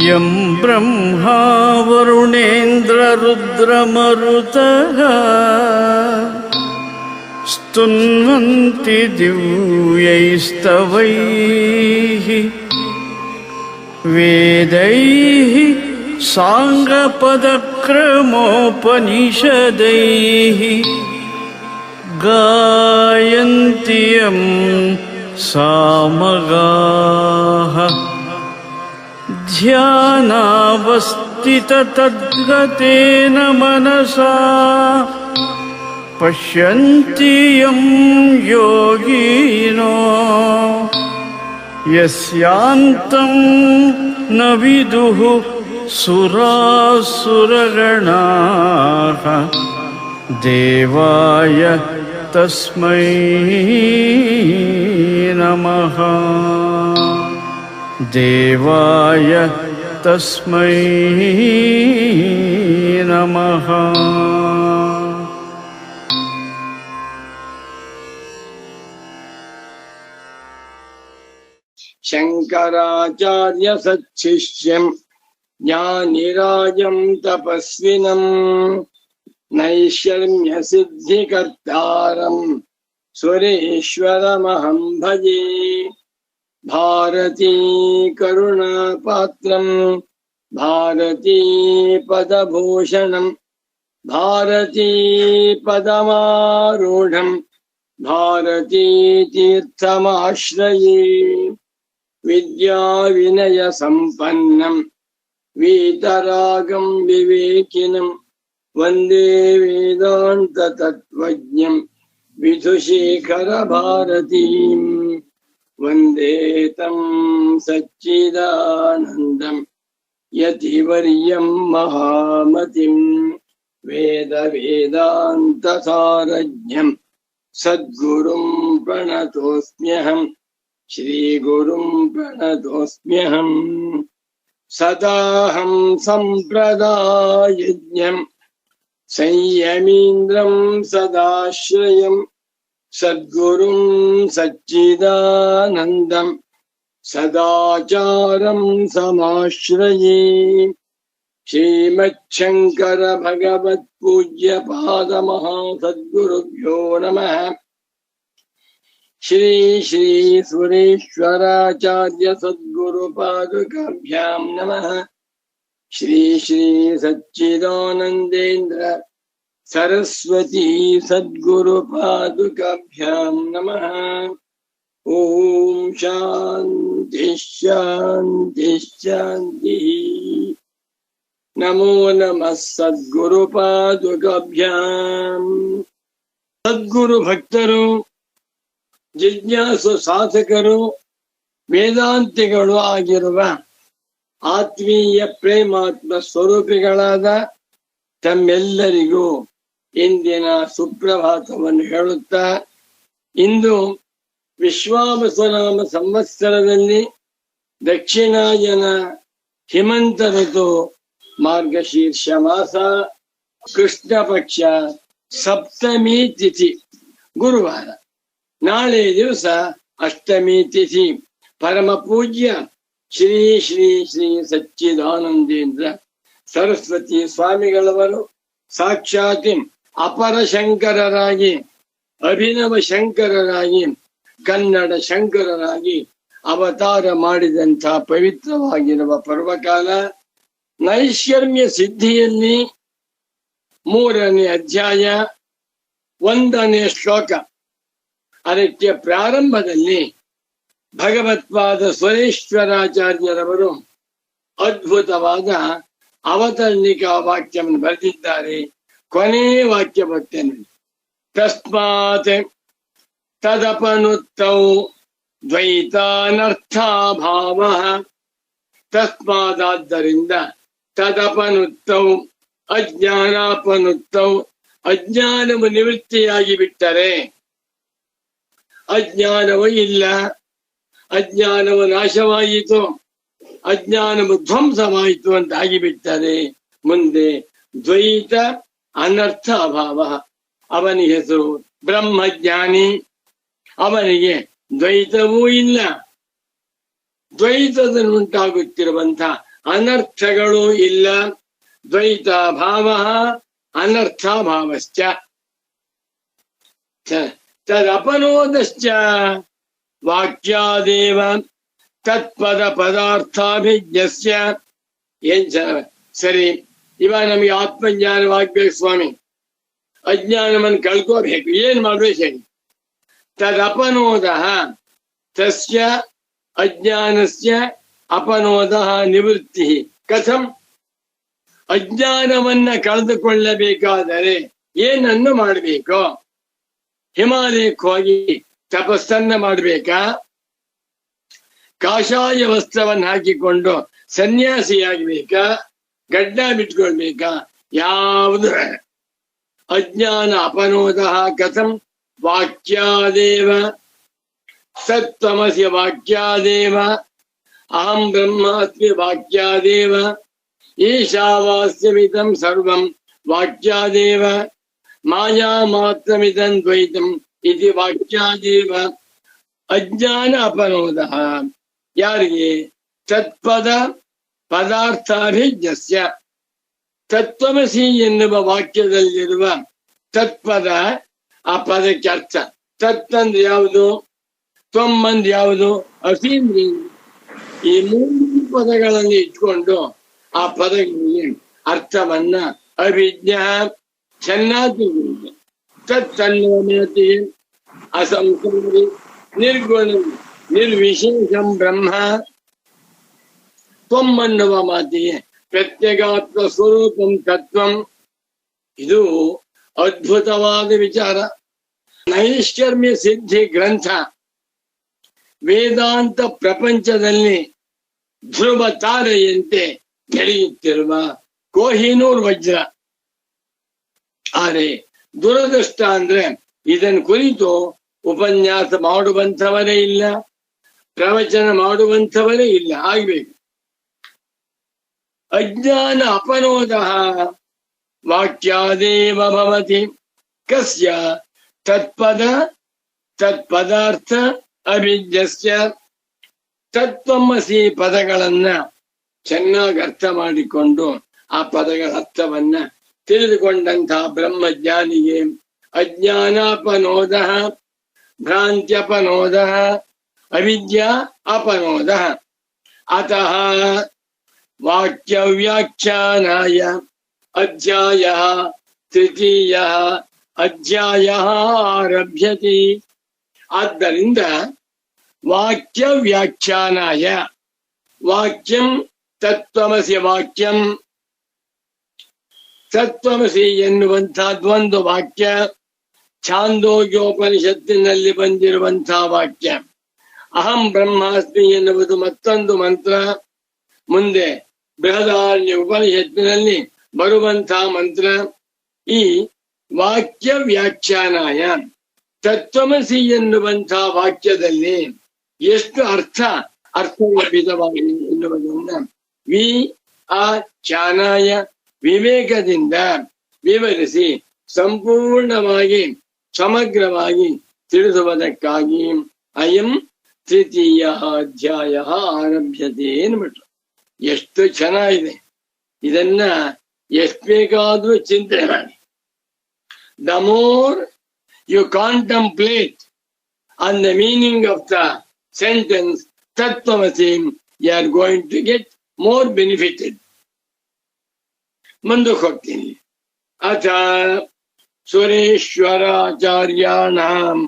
यं ब्रह्मा वरुणेन्द्ररुद्रमरुतः स्तुन्वन्ति दिव्यैस्तवैः वेदैः साङ्गपदक्रमोपनिषदैः गायन्ति यं सामगाः ध्यानावस्थिततद्गतेन मनसा पश्यन्ति यं योगिनो यस्यान्तं न विदुः सुरासुरगणाः देवाय तस्मै नमः देवाय तस्मै नमः। शंकराचार्य सच्छिष्यं ज्ञानिराजं तपस्विनं नैष्कर्म्य सिद्धिकर्तारं सुरेश्वरमहं भजे। भारती करुणापात्रं भारती पदभूषणं भारती पदमारूढं भारती तीर्थमाश्रये। विद्या विनय संपन्नं वीतरागं विवेकिनं वन्दे वेदांत तत्त्वज्ञं विधुशेखर भारतीं वन्दे तं सच्चिदानन्दं यतिवर्यं महामतिं वेद वेदांत सारज्ञं सद्गुरुं प्रणतोऽस्म्यहम् श्रीगुरुं प्रणतोऽस्म्यहम्। सदाहं सम्प्रदायज्ञं संयमीन्द्रं सदाश्रयं सद्गुरुं सच्चिदानन्दं सदाचारं समाश्रये। श्रीमच्छंकर भगवत्पूज्य पादमहासद्गुरुभ्यो नमः। श्री श्री सुरेश्वराचार्य सद्गुरुपादुकाभ्यां नमः। श्री श्री सच्चिदानंदेन्द्र सरस्वती सद्गुरुपादुकाभ्यां नमः। ओम शांति शांति शांति। नमो नमः सद्गुरुपादुकाभ्यां। सद्गुरु भक्तರು, ಜಿಜ್ಞಾಸು ಸಾಧಕರು, ವೇದಾಂತಿಗಳು ಆಗಿರುವ ಆತ್ಮೀಯ ಪ್ರೇಮಾತ್ಮ ಸ್ವರೂಪಿಗಳಾದ ತಮ್ಮೆಲ್ಲರಿಗೂ ಇಂದಿನ ಸುಪ್ರಭಾತವನ್ನು ಹೇಳುತ್ತಾ, ಇಂದು ವಿಶ್ವಾವಸುನಾಮ ಸಂವತ್ಸರದಲ್ಲಿ ದಕ್ಷಿಣಾಯನ ಹಿಮಂತ ಋತು ಮಾರ್ಗಶೀರ್ಷ ಮಾಸ ಕೃಷ್ಣ ಪಕ್ಷ ಸಪ್ತಮಿ ತಿಥಿ ಗುರುವಾರ. ನಾಳೆ ದಿವಸ ಅಷ್ಟಮಿ ತಿಥಿ. ಪರಮ ಪೂಜ್ಯ ಶ್ರೀ ಶ್ರೀ ಶ್ರೀ ಸಚ್ಚಿದಾನಂದೇಂದ್ರ ಸರಸ್ವತಿ ಸ್ವಾಮಿಗಳವರು ಸಾಕ್ಷಾತ್ ಅಪರ ಶಂಕರರಾಗಿ, ಅಭಿನವ ಶಂಕರರಾಗಿ, ಕನ್ನಡ ಶಂಕರರಾಗಿ ಅವತಾರ ಮಾಡಿದಂಥ ಪವಿತ್ರವಾಗಿರುವ ಪರ್ವಕಾಲ. ನೈಷ್ಕರ್ಮ್ಯ ಸಿದ್ಧಿಯಲ್ಲಿ 3ನೇ ಅಧ್ಯಾಯ 1ನೇ ಶ್ಲೋಕ. ಅದಕ್ಕೆ ಪ್ರಾರಂಭದಲ್ಲಿ ಭಗವತ್ಪಾದ ಸುರೇಶ್ವರಾಚಾರ್ಯರವರು ಅದ್ಭುತವಾದ ಅವತರಣಿಕಾ ವಾಕ್ಯವನ್ನು ಬರೆದಿದ್ದಾರೆ. ಕೊನೆ ವಾಕ್ಯ ಬರ್ತೇನೆ. ತಸ್ಮಾತ್ ತದಪನುತ್ತೌ ದ್ವೈತಾನರ್ಥಾಭಾವಃ. ತಸ್ಮಾದಾದ್ದರಿಂದ ತದಪನುತ್ತೌ ಅಜ್ಞಾನಾಪನುತ್ತೌ, ಅಜ್ಞಾನವು ನಿವೃತ್ತಿಯಾಗಿ ಬಿಟ್ಟರೆ, ಅಜ್ಞಾನವು ಇಲ್ಲ, ಅಜ್ಞಾನವು ನಾಶವಾಯಿತು, ಅಜ್ಞಾನವು ಧ್ವಂಸವಾಯಿತು ಅಂತ ಆಗಿಬಿಟ್ಟರೆ ಮುಂದೆ ದ್ವೈತ ಅನರ್ಥ ಅಭಾವ. ಅವನಿಗೆ ಹೆಸರು ಬ್ರಹ್ಮಜ್ಞಾನಿ, ಅವನಿಗೆ ದ್ವೈತವೂ ಇಲ್ಲ. ದ್ವೈತದಲ್ಲಿ ಉಂಟಾಗುತ್ತಿರುವಂತಹ ಅನರ್ಥಗಳು ಇಲ್ಲ. ದ್ವೈತ ಭಾವ ಅನರ್ಥ ಭಾವಶ್ಚ ತದಪನೋದಶ್ಚ ವಾಕ್ಯಾದೇವ ತತ್ಪದ ಪದಾರ್ಥಾಭಿಜ್ಞಸ್ಯ. ಏನ್ ಸರಿ, ಇವಾಗ ನಮಗೆ ಆತ್ಮಜ್ಞಾನವಾಗ್ಬೇಕು ಸ್ವಾಮಿ, ಅಜ್ಞಾನವನ್ನು ಕಳ್ಕೋಬೇಕು, ಏನ್ ಮಾಡ್ಬೇಕು ಹೇಳಿ? ತದಪನೋದ ತಸ್ಯ ಅಜ್ಞಾನಸ್ಯ ಅಪನೋದ ನಿವೃತ್ತಿ ಕಥಂ. ಅಜ್ಞಾನವನ್ನ ಕಳೆದುಕೊಳ್ಳಬೇಕಾದರೆ ಏನನ್ನು ಮಾಡಬೇಕು? ಹಿಮಾಲಯಕ್ಕೆ ಹೋಗಿ ತಪಸ್ಸನ್ನ ಮಾಡಬೇಕಾ? ಕಾಷಾಯ ವಸ್ತ್ರವನ್ನು ಹಾಕಿಕೊಂಡು ಸನ್ಯಾಸಿಯಾಗಬೇಕಾ? ಗಡ್ಡ ಬಿಟ್ಕೊಳ್ಬೇಕಾ? ಯಾವುದು? ಅಜ್ಞಾನ ಅಪನೋದ ಕಥಂ ವಾಕ್ಯಾದೇವ ತತ್ವಮಸಿ ವಾಕ್ಯಾದೇವ ಅಹಂ ಬ್ರಹ್ಮಾಸ್ಮಿ ವಾಕ್ಯಾದೇವ ಈಶಾವಾಸ್ಯಮಿದಂ ಸರ್ವಂ ವಾಕ್ಯಾದೇವ ಮಾಯಾ ಮಾತ್ರಮಿದಂ ದ್ವೈತಂ ಇತಿ ವಾಕ್ಯಾದೇವ. ಅಜ್ಞಾನ ಅಪನೋದ ಯಾರಿಗೆ? ತತ್ಪದ ಪದಾರ್ಥಾಭಿಜ್ಞಸ್ಯ. ತತ್ವಮಸಿ ಎನ್ನುವ ವಾಕ್ಯದಲ್ಲಿರುವ ತತ್ಪದ, ಆ ಪದಕ್ಕೆ ಅರ್ಥ. ತತ್ ಅಂದ್ರೆ ಯಾವುದು? ತ್ವಮ್ಮಂದ್ ಯಾವುದು? ಅಸೀಂದ್ರಿ. ಈ ಮೂರು ಪದಗಳನ್ನು ಇಟ್ಕೊಂಡು ಆ ಪದಗಳಿಗೆ ಅರ್ಥವನ್ನ ಅಭಿಜ್ಞ ಚೆನ್ನಾಗಿ ತತ್ ಅನ್ನುವ ಮಾತಿಗೆ ಅಸಂಸ್ಕೃತಿ ನಿರ್ಗುಣ ನಿರ್ವಿಶೇಷಂ ಬ್ರಹ್ಮ, ತ್ವಂ ಅನ್ನುವ ಮಾತಿಗೆ ಪ್ರತ್ಯಗಾತ್ಮ ಸ್ವರೂಪಂ ತತ್ವಂ. ಇದು ಅದ್ಭುತವಾದ ವಿಚಾರ. ನೈಷ್ಕರ್ಮ್ಯ ಸಿದ್ಧಿ ಗ್ರಂಥ ವೇದಾಂತ ಪ್ರಪಂಚದಲ್ಲಿ ಧ್ರುವ ತಾರೆಯಂತೆ ಬೆಳೆಯುತ್ತಿರುವ ಕೋಹಿನೂರ್ ವಜ್ರ. ಆದರೆ ದುರದೃಷ್ಟ ಅಂದ್ರೆ ಇದನ್ನು ಕುರಿತು ಉಪನ್ಯಾಸ ಮಾಡುವಂಥವರೇ ಇಲ್ಲ, ಪ್ರವಚನ ಮಾಡುವಂಥವರೇ ಇಲ್ಲ. ಆಗ್ಬೇಕು. ಅಜ್ಞಾನ ಅಪನೋದ ವಾಕ್ಯಾದೇವ ಭವತಿ ಕಸ್ಯ ತತ್ಪದ ತತ್ಪದಾರ್ಥ ಅಭಿಜ್ಞಸ್ಯ. ತತ್ವಮಸಿ ಪದಗಳನ್ನ ಚೆನ್ನಾಗಿ ಅರ್ಥ ಮಾಡಿಕೊಂಡು ಆ ಪದಗಳ ಅರ್ಥವನ್ನ ತಿಳಿದುಕೊಂಡಂತಹ ಬ್ರಹ್ಮಜ್ಞಾನಿಗೆ ಅಜ್ಞಾನಾಪನೋದ ಭ್ರಾಂತ್ಯಪನೋದ ಅವಿದ್ಯಾ ಅಪನೋದ. ಅತಃ ವಾಕ್ಯವ್ಯಾಖ್ಯಾನಾಯ ಅಧ್ಯಾಯ ತೃತೀಯ ಅಧ್ಯಾಯ ಆರಭ್ಯತೆ. ಆದ್ದರಿಂದ ವಾಕ್ಯ ವ್ಯಾಖ್ಯಾನಾಯ, ವಾಕ್ಯಂ ತತ್ವಮಸಿ ವಾಕ್ಯಂ, ತತ್ವಮಸಿ ಎನ್ನುವಂತಹದ್ದೊಂದು ವಾಕ್ಯ. ಛಾಂದೋಗ್ಯೋಪನಿಷತ್ತಿನಲ್ಲಿ ಬಂದಿರುವಂತಹ ವಾಕ್ಯ. ಅಹಂ ಬ್ರಹ್ಮಾಸ್ಮಿ ಎನ್ನುವುದು ಮತ್ತೊಂದು ಮಂತ್ರ. ಮುಂದೆ ಬೃಹದಾರಣ್ಯ ಉಪನಿಷತ್ತಿನಲ್ಲಿ ಬರುವಂತಹ ಮಂತ್ರ. ಈ ವಾಕ್ಯ ವ್ಯಾಖ್ಯಾನಾಯ ತತ್ವಮಸಿ ಎನ್ನುವಂತಹ ವಾಕ್ಯದಲ್ಲಿ ಎಷ್ಟು ಅರ್ಥವಿಧವಾಗಿದೆ ಎನ್ನುವುದನ್ನ ಚಾನಾಯ ವಿವೇಕದಿಂದ ವಿವರಿಸಿ ಸಂಪೂರ್ಣವಾಗಿ ಸಮಗ್ರವಾಗಿ ತಿಳಿಸುವುದಕ್ಕಾಗಿ ಅಯಂ ತೃತೀಯ ಅಧ್ಯಾಯ ಆರಭ್ಯತೆ ಅನ್ಬಿಟ್ರು. ಎಷ್ಟು ಚೆನ್ನಾಗಿದೆ. ಇದನ್ನ ಎಷ್ಟು ಬೇಕಾದ್ರೂ ಚಿಂತನೆ ಮಾಡಿ. The more you contemplate on the meaning of the sentence Tattvamasi, you are going to get more benefited. ಮುಂದಕ್ಕೆ ಹೋಗ್ತೀನಿ. ಅಥ ಸುರೇಶ್ವರಾಚಾರ್ಯಾಣಾಂ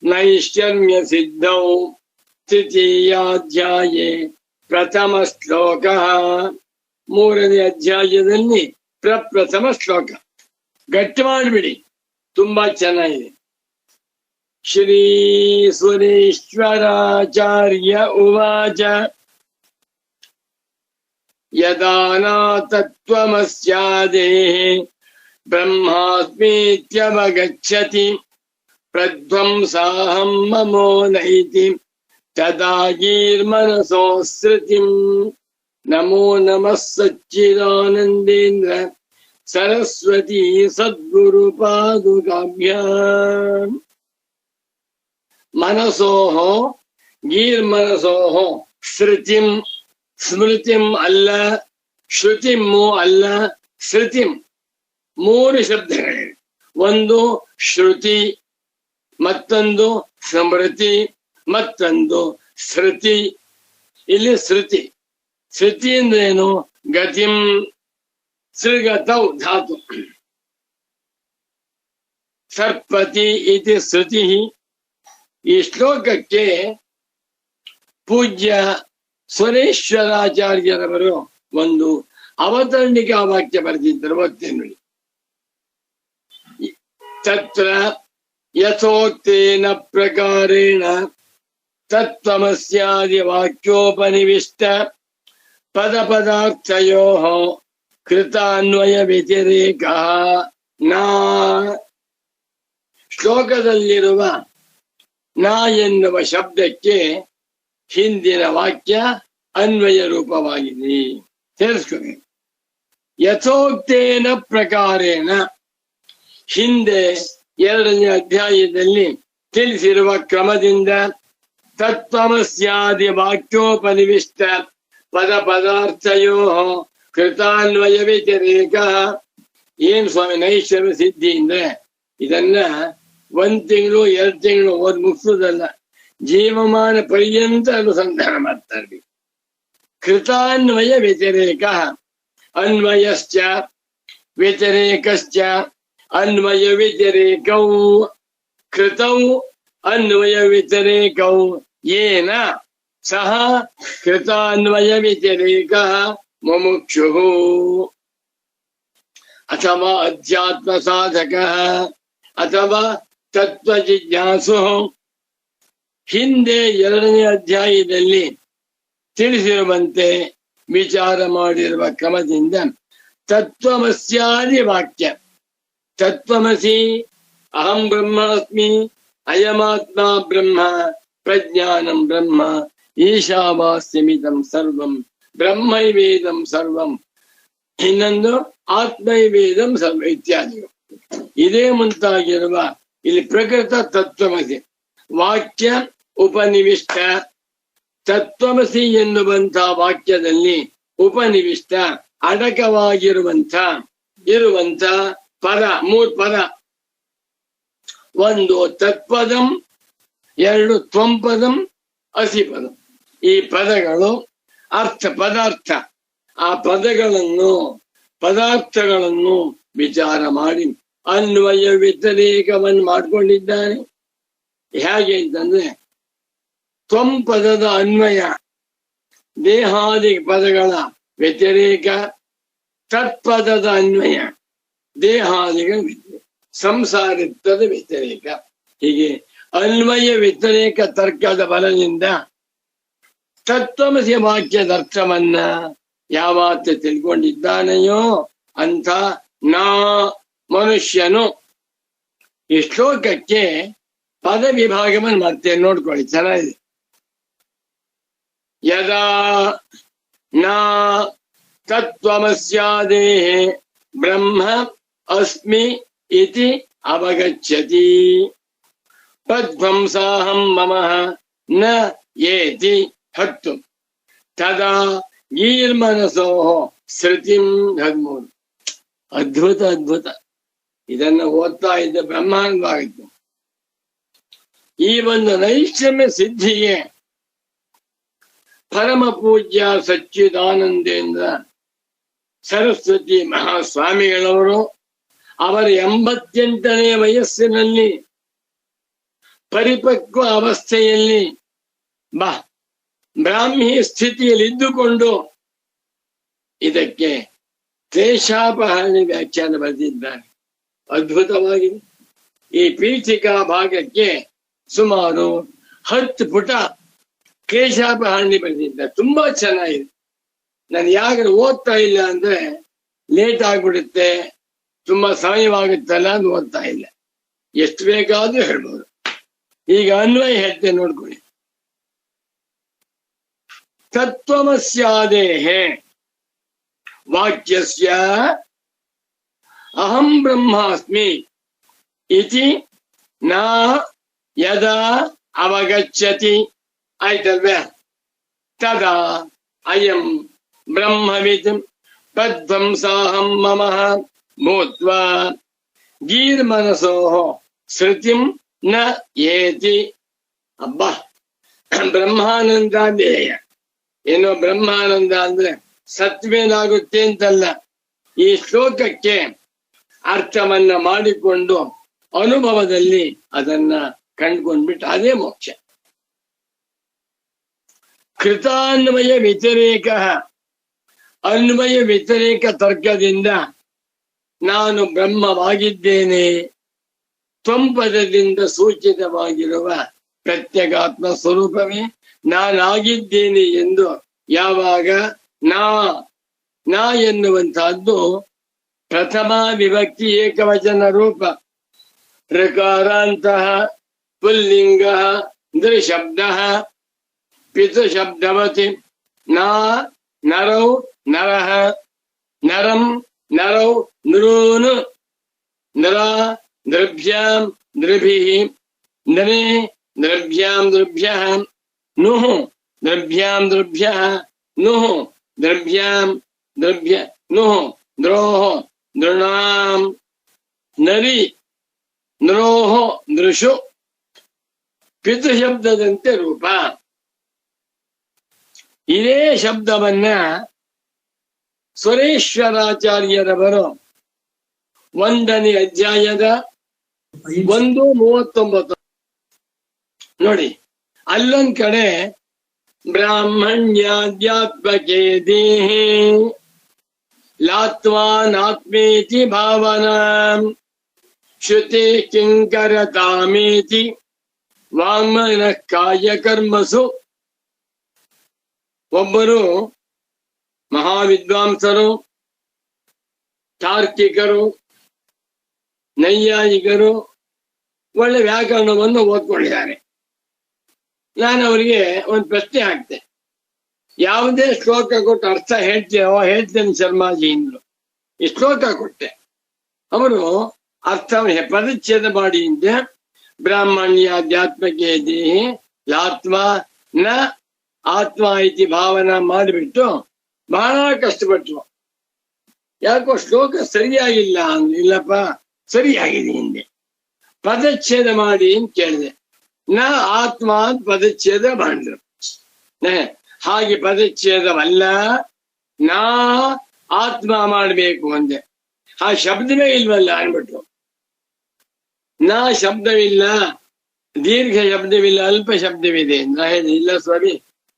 ನೈಷ್ಕರ್ಮ್ಯ ಸಿದ್ಧೌ ತೃತೀಯಾಧ್ಯಾಯೇ ಪ್ರಥಮ ಶ್ಲೋಕ. ಮೂರನೇ ಅಧ್ಯಾಯದಲ್ಲಿ ಪ್ರಥಮ ಶ್ಲೋಕ. ಗಟ್ಟಿ ಮಾಡಿಬಿಡಿ, ತುಂಬಾ ಚೆನ್ನಾಗಿದೆ. ಶ್ರೀ ಸುರೇಶ್ವರಾಚಾರ್ಯ ಉವಾಚ ಯದಾ ನ ತತ್ವಮಸ್ಯಾದೇಃ ಬ್ರಹ್ಮಾಸ್ಮೀತ್ಯವಗಚ್ಚತಿ ಪ್ರಧ್ವಂಸಾಹಂ ಮಮೋ ನೈತಿ ತದಾ ಗೀರ್ಮನಸೋ ಸೃತಿಂ. ನಮೋ ನಮಃ ಸಚ್ಚಿದಾನಂದೇಂದ್ರ ಸರಸ್ವತಿ ಸದ್ಗುರು ಪಾದುಕಾಭ್ಯಾಂ. ಮನಸೋಃ ಗೀರ್ಮನಸೋಃ ಶ್ರುತಿಂ ಸ್ಮೃತಿಂ ಅಲ್ಲ, ಶ್ರುತಿಮ್ಮು ಅಲ್ಲ, ಶ್ರುತಿಂ. ಮೂರು ಶಬ್ದಗಳಿವೆ. ಒಂದು ಶ್ರುತಿ, ಮತ್ತೊಂದು ಸ್ಮೃತಿ, ಮತ್ತೊಂದು ಶ್ರುತಿ. ಇಲ್ಲಿ ಶ್ರುತಿ. ಶ್ರುತಿ ಅಂದ್ರೇನು? ಗತಿಂ ಸೃಗತೌ ಧಾತು. ಸರ್ಪತಿ ಇತಿ ಶ್ರುತಿ. ಈ ಶ್ಲೋಕಕ್ಕೆ ಪೂಜ್ಯ ಸುರೇಶ್ವರಾಚಾರ್ಯರವರು ಒಂದು ಅವತರಣಿಕಾ ವಾಕ್ಯ ಬರೆದಿದ್ದರು. ಓದ್ತೇನೆ ನೋಡಿ. ತತ್ರ ಯಥೋಕ್ತೇನ ಪ್ರಕಾರೇಣ ತತ್ವಮಸ್ಯಾದಿ ವಾಕ್ಯೋಪನಿವಿಷ್ಟ ಪದ ಪದಾರ್ಥಯೋಃ ಕೃತಾನ್ವಯ ವ್ಯತಿರೇಕ ನಾ. ಶ್ಲೋಕದಲ್ಲಿರುವ ನಾ ಎನ್ನುವ ಶಬ್ದಕ್ಕೆ ಹಿಂದಿನ ವಾಕ್ಯ ಅನ್ವಯ ರೂಪವಾಗಿದೆ. ತಿಳಿಸ್ಕೋಬೇಕು. ಯಥೋಕ್ತೇನ ಪ್ರಕಾರೇಣ, ಹಿಂದೆ 2ನೇ ಅಧ್ಯಾಯದಲ್ಲಿ ತಿಳಿಸಿರುವ ಕ್ರಮದಿಂದ ತತ್ವಮಸ್ಯಾದಿ ವಾಕ್ಯೋಪನಿವಿಷ್ಟ ಪದ ಪದಾರ್ಥಯೋ ಕೃತಾನ್ವಯ ವ್ಯತಿರೇಕ. ಏನ್ ಸ್ವಾಮಿ ನೈಶ್ಚರ್ಯ ಸಿದ್ಧಿ ಅಂದ್ರೆ ಇದನ್ನ 1 ತಿಂಗಳು 2 ತಿಂಗಳು ಓದ್ ಮುಗಿಸುವುದಲ್ಲ, ಜೀವಮಾನ ಪರ್ಯಂತ ಅನುಸಂಧಾನ ಮಾಡ್ತಾರೆ. ಕೃತಾನ್ವಯ ವ್ಯತಿರೇಕ. ಅನ್ವಯಶ್ಚ ವ್ಯತಿರೇಕಶ್ಚ ಅನ್ವಯ ವ್ಯತಿರೇಕೌ. ಕೃತೌ ಅನ್ವಯ ವ್ಯತಿರೇಕೌ ಯೇನ ಸಹ ಕೃತಾನ್ವಯ ವ್ಯತಿರೇಕ ಮುಮುಕ್ಷುಃ ಅಥವಾ ಅಧ್ಯಾತ್ಮ ಸಾಧಕ ಅಥವಾ ತತ್ವ ಜಿಜ್ಞಾಸು. ಹಿಂದೆ 2ನೇ ಅಧ್ಯಾಯದಲ್ಲಿ ತಿಳಿಸಿರುವಂತೆ ವಿಚಾರ ಮಾಡಿರುವ ಕ್ರಮದಿಂದ ತತ್ವಮಸ್ಯಾದಿ ವಾಕ್ಯ, ತತ್ವಮಸಿ ಅಹಂ ಬ್ರಹ್ಮಾಸ್ಮಿ ಅಯಮಾತ್ಮ ಬ್ರಹ್ಮ ಪ್ರಜ್ಞಾನಂ ಬ್ರಹ್ಮ ಈಶಾವಾಸ್ಯಮಿದಂ ಸರ್ವಂ ಬ್ರಹ್ಮೈವೇದಂ ಸರ್ವಂ, ಇನ್ನೊಂದು ಆತ್ಮೈವೇದಂ ಸರ್ವ ಇತ್ಯಾದಿ. ಇದೇ ಮುಂತಾಗಿರುವ ಇಲ್ಲಿ ಪ್ರಕೃತ ತತ್ವಮಸಿ ವಾಕ್ಯ ಉಪನಿವಿಷ್ಟ. ತತ್ವಮಸಿ ಎನ್ನುವಂಥ ವಾಕ್ಯದಲ್ಲಿ ಉಪನಿವಿಷ್ಟ ಅಡಕವಾಗಿರುವಂಥ ಪದ, 3 ಪದ. 1 ತತ್ಪದಂ, 2 ತ್ವಂಪದಂ, ಅಸಿಪದಂ. ಈ ಪದಗಳು ಪದಾರ್ಥ. ಆ ಪದಾರ್ಥಗಳನ್ನು ವಿಚಾರ ಮಾಡಿ ಅನ್ವಯ ವ್ಯತಿರೇಕವನ್ನು ಮಾಡಿಕೊಂಡಿದ್ದಾನೆ. ಹೇಗೆ ಅಂತಂದ್ರೆ ತ್ವಂಪದದ ಅನ್ವಯ ದೇಹಾದಿ ಪದಗಳ ವ್ಯತಿರೇಕ, ತತ್ಪದದ ಅನ್ವಯ ದೇಹಾದಿಗಳ ಸಂಸಾರಿತ್ವದ ವ್ಯತಿರೇಕ. ಹೀಗೆ ಅನ್ವಯ ವ್ಯತಿರೇಕ ತರ್ಕದ ಬಲದಿಂದ ತತ್ವಮಸಿ ವಾಕ್ಯದ ಅರ್ಥವನ್ನ ಯಾವತ್ತ ತಿಳ್ಕೊಂಡಿದ್ದಾನೆಯೋ ಅಂತ ನಾ ಮನುಷ್ಯನು. ಈ ಶ್ಲೋಕಕ್ಕೆ ಪದ ವಿಭಾಗವನ್ನು ಮಾಡ್ತೇನೆ, ನೋಡ್ಕೊಳ್ಳಿ, ಚೆನ್ನಾಗಿದೆ. ಯದಾ ನಾ ತತ್ವಮಸ್ಯಾದೇಹೇ ಬ್ರಹ್ಮ ಅಸ್ಮಿ ಇತಿ ಅವಗಚ್ಚತಿ ತದ್ವಂಸಾಹಂ ಮಮ ನ ಏತಿ 10 ತದಾ ಗೀರ್ಮನಸೋ ಶ್ರುತಿಂ 13. ಅದ್ಭುತ. ಇದನ್ನು ಓದ್ತಾ ಇದ್ದ ಬ್ರಹ್ಮಾಂಡವಾಗಿತ್ತು. ಈ ಒಂದು ನೈಷಮ್ಯ ಸಿದ್ಧಿಗೆ ಪರಮ ಪೂಜ್ಯ ಸಚ್ಚಿದಾನಂದೇಂದ್ರ ಸರಸ್ವತಿ ಮಹಾಸ್ವಾಮಿಗಳವರು ಅವರ 88ನೇ ವಯಸ್ಸಿನಲ್ಲಿ ಪರಿಪಕ್ವ ಅವಸ್ಥೆಯಲ್ಲಿ ಬ್ರಾಹ್ಮಿ ಸ್ಥಿತಿಯಲ್ಲಿ ಇದ್ದುಕೊಂಡು ಇದಕ್ಕೆ ಕ್ಲೇಶಾಪಹರಣಿ ವ್ಯಾಖ್ಯಾನ ಬರೆದಿದ್ದಾರೆ. ಅದ್ಭುತವಾಗಿದೆ. ಈ ಪೀಠಿಕಾ ಭಾಗಕ್ಕೆ ಸುಮಾರು 10 ಪುಟ ಕ್ಲೇಶಾಪಹರಣಿ ಬರೆದಿದ್ದಾರೆ. ತುಂಬಾ ಚೆನ್ನಾಗಿದೆ. ನಾನು ಯಾಕೆ ಓದ್ತಾ ಇಲ್ಲ ಅಂದ್ರೆ ಲೇಟ್ ಆಗ್ಬಿಡುತ್ತೆ, ತುಂಬಾ ಸಮಯವಾಗುತ್ತಲ್ಲ ಅಂತ ಓದ್ತಾ ಇಲ್ಲ. ಎಷ್ಟು ಬೇಕಾದ್ರೂ ಹೇಳ್ಬೋದು. ಈಗ ಅನ್ವಯ ಹೇಳ್ತೇನೆ, ನೋಡ್ಕೊಳ್ಳಿ. ತತ್ವಮಸ್ಯಾದೇಹೇ ವಾಕ್ಯಸ್ಯ ಅಹಂ ಬ್ರಹ್ಮಾಸ್ಮಿ ಇತಿ ನಾ ಯದಾ ಅವಗಚ್ಚತಿ ಆಯ್ತಲ್ವೇ? ತದಾ ಅಯಂ ಬ್ರಹ್ಮವಿದ್ ತದ್ವಂಸಾಹಂ ಮಮ ಭೂತ್ವಾ ಗೀರ್ಮನಸೋ ಶ್ರುತಿಂ ನ ಏತಿ. ಅಬ್ಬ, ಬ್ರಹ್ಮಾನಂದ ಧ್ಯೇಯ. ಏನೋ ಬ್ರಹ್ಮಾನಂದ ಅಂದ್ರೆ ಸತ್ವೇನಾಗುತ್ತೆ ಅಂತಲ್ಲ. ಈ ಶ್ಲೋಕಕ್ಕೆ ಅರ್ಥವನ್ನ ಮಾಡಿಕೊಂಡು ಅನುಭವದಲ್ಲಿ ಅದನ್ನ ಕಂಡುಕೊಂಡ್ಬಿಟ್ಟು ಅದೇ ಮೋಕ್ಷ. ಕೃತಾನ್ವಯ ವ್ಯತಿರೇಕ, ಅನ್ವಯ ವ್ಯತಿರೇಕ ತರ್ಕದಿಂದ ನಾನು ಬ್ರಹ್ಮವಾಗಿದ್ದೇನೆ ತ್ವಂಪದದಿಂದ ಸೂಚಿತವಾಗಿರುವ ಪ್ರತ್ಯಗಾತ್ಮ ಸ್ವರೂಪವೇ ನಾನಾಗಿದ್ದೇನೆ ಎಂದು ಯಾವಾಗ ನಾ ಎನ್ನುವಂತಹದ್ದು ಪ್ರಥಮ ವಿಭಕ್ತಿ ಏಕವಚನ ರೂಪ, ಋಕಾರಾಂತಹ ಪುಲ್ಲಿಂಗ ನೃಶಬ್ದ ಪಿತೃ ಶಬ್ದವತಿ, ನರೌ ನರಃ, ನರಂ ನರೌ ನೃನ್, ನರ ನೃಭ್ಯಾಂ ನೃಭಿಃ, ನರೇ ನೃಭ್ಯಾಂ ನೃಭ್ಯಃ, ನುಃ ನೃಭ್ಯಾಂ ನೃಭ್ಯಃ, ನುಃ ನೃಭ್ಯಾಂ ನೃಭ್ಯ, ನುಃ ದ್ರೋಹ ನೃಣಾಂ, ನರಿ ನೃೋಹ ನೃಷು. ಪಿತೃ ಶಬ್ದದಂತೆ ರೂಪ. ಇದೇ ಶಬ್ದವನ್ನ ಸುರೇಶ್ವರಾಚಾರ್ಯರವರು 1ನೇ ಅಧ್ಯಾಯದ 1:39 ನೋಡಿ, ಅಲ್ಲೊಂದ್ ಕಡೆ ಬ್ರಾಹ್ಮಣ್ಯಾಧ್ಯಾತ್ಮಕೆ ದೇಹೇ ಲಾತ್ವಾನಾತ್ಮೇತಿ ಭಾವನಾ ಶ್ರುತಿ ಕಿಂಕರತಾಮೇತಿ ವಾಂಗ್ಮನ ಕಾಯಕರ್ಮಸು. ಒಬ್ಬರು ಮಹಾವಿದ್ವಾಂಸರು, ತಾರ್ಕಿಕರು, ನೈಯಾಯಿಕರು ಒಳ್ಳೆ ವ್ಯಾಕರಣವನ್ನು ಓದ್ಕೊಂಡಿದ್ದಾರೆ. ನಾನು ಅವರಿಗೆ ಒಂದು ಪ್ರಶ್ನೆ ಹಾಕ್ತೆ, ಯಾವುದೇ ಶ್ಲೋಕ ಕೊಟ್ಟು ಅರ್ಥ ಹೇಳ್ತೇನೆ ಶರ್ಮಾಜಿ ಇಂದ್ರು. ಈ ಶ್ಲೋಕ ಕೊಟ್ಟೆ, ಅವರು ಅರ್ಥವನ್ನು ಪದಚ್ಛೇದ ಮಾಡಿ ಅಂತೆ. ಬ್ರಾಹ್ಮಣ್ಯಾಧ್ಯಾತ್ಮಕೆ ದೇಹಿ ಲಾತ್ಮ ನ ಆತ್ಮ ಇತಿ ಭಾವನಾ ಮಾಡಿಬಿಟ್ಟು ಬಹಳ ಕಷ್ಟಪಟ್ರು. ಯಾಕೋ ಶ್ಲೋಕ ಸರಿಯಾಗಿಲ್ಲ ಅಂದ್ರೆ, ಇಲ್ಲಪ್ಪ ಸರಿಯಾಗಿದೆ, ಹಿಂದೆ ಪದಚ್ಛೇದ ಮಾಡಿ ಅಂತ ಕೇಳಿದೆ. ನ ಆತ್ಮ ಅಂತ ಪದಚ್ಛೇದ ಮಾಡಿದ್ರು. ಹಾಗೆ ಪದಚ್ಛೇದವಲ್ಲ, ನಾ ಆತ್ಮ ಮಾಡಬೇಕು ಅಂದೆ. ಆ ಶಬ್ದವೇ ಇಲ್ವಲ್ಲ ಅನ್ಬಿಟ್ರು. ನಾ ಶಬ್ದವಿಲ್ಲ, ದೀರ್ಘ ಶಬ್ದವಿಲ್ಲ, ಅಲ್ಪ ಶಬ್ದವಿದೆ. ನಾ ಹೇಳಿದೆ, ಇಲ್ಲ ಸ್ವಾಮಿ,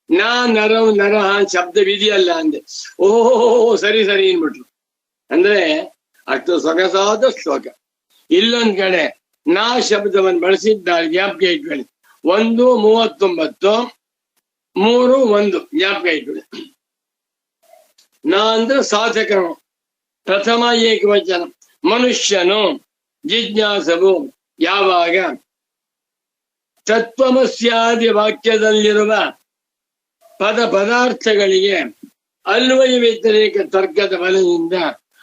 ನಾ ನರವ್ ನರಹ ಶಬ್ದವಿದೆಯಲ್ಲ ಅಂದೆ. ಓಹೋ ಸರಿ ಸರಿ ಅನ್ಬಿಟ್ರು. ಅಂದ್ರೆ ಅಷ್ಟು ಸೊಗಸಾದ ಶ್ಲೋಕ. ಇಲ್ಲೊಂದ್ ಕಡೆ ನಾ ಶಬ್ದವನ್ನು ಬಳಸಿದ್ದಾರೆ, ಜ್ಞಾಪಕ ಇಟ್ಕೊಳ್ಳಿ. 1:39 3:1 ಜ್ಞಾಪಕ ಇಟ್ಕೊಳ್ಳಿ. ನಾ ಅಂದ್ರೆ ಸಾಧಕನು, ಪ್ರಥಮ ಏಕವಚನ. ಮನುಷ್ಯನು ಜಿಜ್ಞಾಸವು ಯಾವಾಗ ತತ್ವಮಸ್ಯಾದಿ ವಾಕ್ಯದಲ್ಲಿರುವ ಪದಾರ್ಥಗಳಿಗೆ ಅನ್ವಯ ವ್ಯತಿರೇಕ ತರ್ಕದ ಬಲದಿಂದ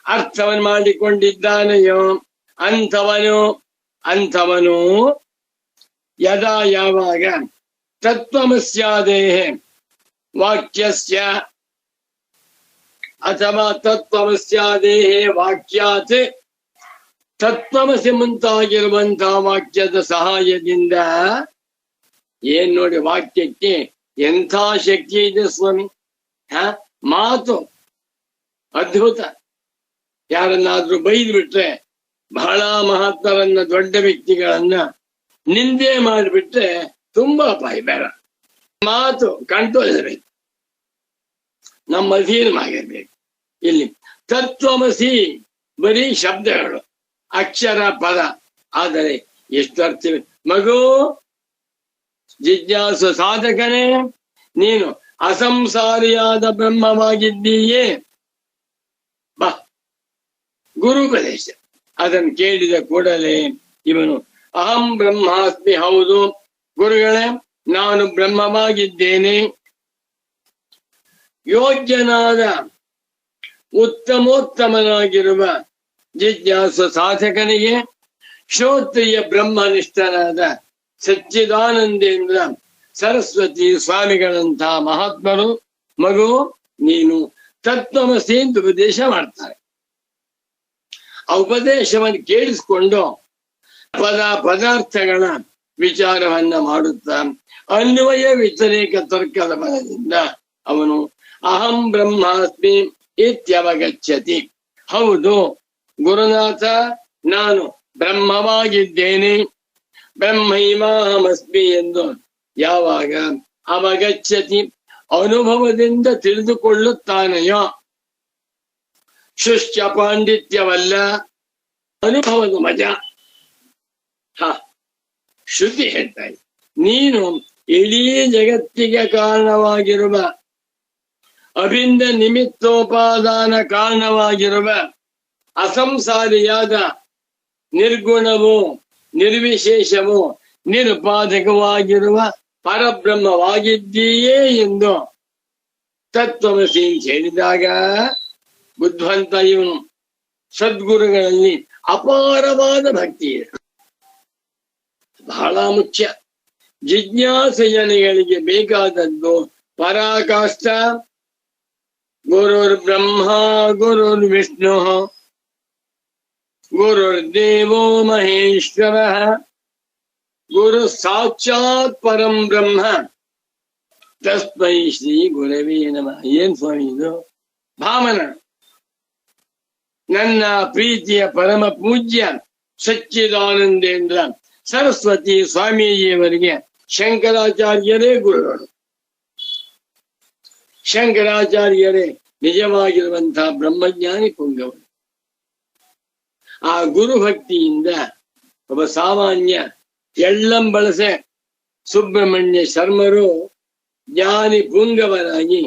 ಅರ್ಥವನ್ನು ಮಾಡಿಕೊಂಡಿದ್ದಾನೆಯೋ ಅಂಥವನು ಯದಾ ಯಾವಾಗ ತತ್ವಮಸ್ಯಾದೇಹ ವಾಕ್ಯಸ್ಯ ಅಥವಾ ತತ್ವಮಸ್ಯಾದೇಹ ವಾಕ್ಯಾತ್ ತತ್ವಮಸಿ ಮುಂತಾಗಿರುವಂತಹ ವಾಕ್ಯದ ಸಹಾಯದಿಂದ, ಏನ್ ನೋಡಿ ವಾಕ್ಯಕ್ಕೆ ಎಂಥ ಶಕ್ತಿ ಇದೆ ಸ್ವಾಮಿ. ಮಾತು ಅದ್ಭುತ. ಯಾರನ್ನಾದ್ರೂ ಬೈದು ಬಿಟ್ರೆ, ಬಹಳ ಮಹತ್ತರನ್ನ ದೊಡ್ಡ ವ್ಯಕ್ತಿಗಳನ್ನ ನಿಂದೆ ಮಾಡಿಬಿಟ್ರೆ ತುಂಬಾ ಅಪಾಯ. ಬೇಡ, ಮಾತು ಕಂಟ್ರೋಲ್ ಇರಬೇಕು, ನಮ್ಮ ಅಧೀನವಾಗಿರ್ಬೇಕು. ಇಲ್ಲಿ ತತ್ವಮಸಿ ಬರೀ ಶಬ್ದಗಳು, ಅಕ್ಷರ ಪದ, ಆದರೆ ಎಷ್ಟು ಅರ್ಥವಿದೆ. ಮಗು, ಜಿಜ್ಞಾಸು ಸಾಧಕನೇ, ನೀನು ಅಸಂಸಾರಿಯಾದ ಬ್ರಹ್ಮವಾಗಿದ್ದೀಯೇ. ಬಾ, ಗುರುಪದೇಶ. ಅದನ್ನು ಕೇಳಿದ ಕೂಡಲೇ ಇವನು ಅಹಂ ಬ್ರಹ್ಮಾಸ್ಮಿ, ಹೌದು ಗುರುಗಳೇ, ನಾನು ಬ್ರಹ್ಮವಾಗಿದ್ದೇನೆ. ಯೋಗ್ಯನಾದ ಉತ್ತಮೋತ್ತಮನಾಗಿರುವ ಜಿಜ್ಞಾಸು ಸಾಧಕನಿಗೆ ಶ್ರೋತ್ರಿಯ ಬ್ರಹ್ಮನಿಷ್ಠನಾದ ಸಚ್ಚಿದಾನಂದೇಂದ್ರ ಸರಸ್ವತಿ ಸ್ವಾಮಿಗಳಂತಹ ಮಹಾತ್ಮರು, ಮಗು ನೀನು ತತ್ವಮಸಿ ಅಂತ ಉಪದೇಶ ಮಾಡ್ತಾರೆ. ಆ ಉಪದೇಶವನ್ನು ಕೇಳಿಸ್ಕೊಂಡು ಪದಾರ್ಥಗಳ ವಿಚಾರವನ್ನ ಮಾಡುತ್ತಾ ಅನ್ವಯ ವ್ಯತಿರೇಕ ತರ್ಕದ ಬಲದಿಂದ ಅವನು ಅಹಂ ಬ್ರಹ್ಮಾಸ್ಮಿ ಇತ್ಯವಗಚ್ಚತಿ. ಹೌದು ಗುರುನಾಥ, ನಾನು ಬ್ರಹ್ಮವಾಗಿದ್ದೇನೆ, ಬ್ರಹ್ಮೈವಾಹಮಸ್ಮಿ ಎಂದು ಯಾವಾಗ ಅವಗಚ್ಚತಿ ಅನುಭವದಿಂದ ತಿಳಿದುಕೊಳ್ಳುತ್ತಾನೆಯೋ, ಶುಶ್ಚ ಪಾಂಡಿತ್ಯವಲ್ಲ, ಅನುಭವದ ಮಜಾ. ಶ್ರುತಿ ಹೇಳ್ತಾ ಇದೆ, ನೀನು ಇಡೀ ಜಗತ್ತಿಗೆ ಕಾರಣವಾಗಿರುವ ಅಭಿನ್ನ ನಿಮಿತ್ತೋಪಾದಾನ ಕಾರಣವಾಗಿರುವ ಅಸಂಸಾರಿಯಾದ ನಿರ್ಗುಣವೋ ನಿರ್ವಿಶೇಷವೋ ನಿರುಪಾಧಕವಾಗಿರುವ ಪರಬ್ರಹ್ಮವಾಗಿದ್ದೀಯೇ ಎಂದು ತತ್ವಮಸಿ ಹೇಳಿದಾಗ ಬುದ್ಧವಂತ ಇವನು ಸದ್ಗುರುಗಳಲ್ಲಿ ಅಪಾರವಾದ ಭಕ್ತಿ ಇದೆ. ಬಹಳ ಮುಖ್ಯ. ಜಿಜ್ಞಾಸೆಯನಿಗಳಿಗೆ ಬೇಕಾದದ್ದು ಪರಾಕಾಷ್ಠ. ಗುರುರ್ ಬ್ರಹ್ಮ ಗುರುರ್ ವಿಷ್ಣು ಗುರುರ್ದೇವೋ ಮಹೇಶ್ವರ ಗುರು ಸಾಕ್ಷಾತ್ ಪರಂ ಬ್ರಹ್ಮ ತಸ್ಮೈ ಶ್ರೀ ಗುರವೇ ನಮಃ. ಏನ್ ಸ್ವಾಮಿ ಇದು ಭಾವನ? ನನ್ನ ಪ್ರೀತಿಯ ಪರಮ ಪೂಜ್ಯ ಸಚ್ಚಿದಾನಂದೇಂದ್ರ ಸರಸ್ವತಿ ಸ್ವಾಮೀಜಿಯವರಿಗೆ ಶಂಕರಾಚಾರ್ಯರೇ ಗುರುಗಳು. ಶಂಕರಾಚಾರ್ಯರೇ ನಿಜವಾಗಿರುವಂತಹ ಬ್ರಹ್ಮಜ್ಞಾನಿ ಪುಂಗವರು. ಆ ಗುರು ಭಕ್ತಿಯಿಂದ ಒಬ್ಬ ಸಾಮಾನ್ಯ ಎಳ್ಳಂಬಳಸೆ ಸುಬ್ರಹ್ಮಣ್ಯ ಶರ್ಮರು ಜ್ಞಾನಿ ಪುಂಗವರಾಗಿ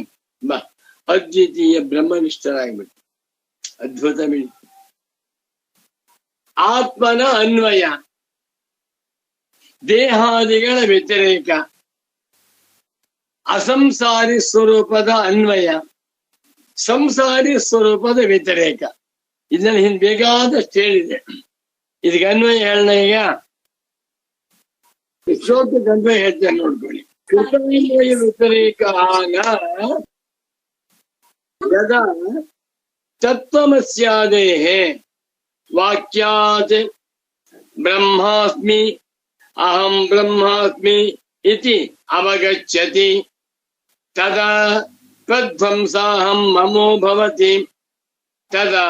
ಅದ್ವಿತೀಯ ಬ್ರಹ್ಮನಿಷ್ಠರಾಗಿಬಿಟ್ಟು ಅದ್ಭುತ ಬಿಡಿ. ಆತ್ಮನ ಅನ್ವಯ, ದೇಹಾದಿಗಳ ವ್ಯತಿರೇಕ, ಅಸಂಸಾರಿ ಸ್ವರೂಪದ ಅನ್ವಯ, ಸಂಸಾರಿ ಸ್ವರೂಪದ ವ್ಯತಿರೇಕ. ಇದನ್ನ ಹಿಂದೆ ಬೇಕಾದಷ್ಟು ಹೇಳಿದೆ. ಇದಕ್ಕೆ ಅನ್ವಯ ಹೇಳೋಣ. ಈಗ ಶ್ಲೋಕಕ್ಕೆ ಅನ್ವಯ ಹೇಳ್ತೇನೆ ನೋಡ್ಕೊಳ್ಳಿ. ಕೃತನ್ವಯ ವ್ಯತಿರೇಕ ಯದಾ ತತ್ವಮಸ್ಯಾದೇಹೇ ವಾಕ್ಯಾತ್ ಬ್ರಹ್ಮಾಸ್ಮಿ ಅಹಂ ಬ್ರಹ್ಮಾಸ್ಮಿ ಇತಿ ಅವಗಚ್ಚತಿ ತದಾ ತದ್ವಂಸಾಹಂ ಮಮೋ ಭವತಿ ತದಾ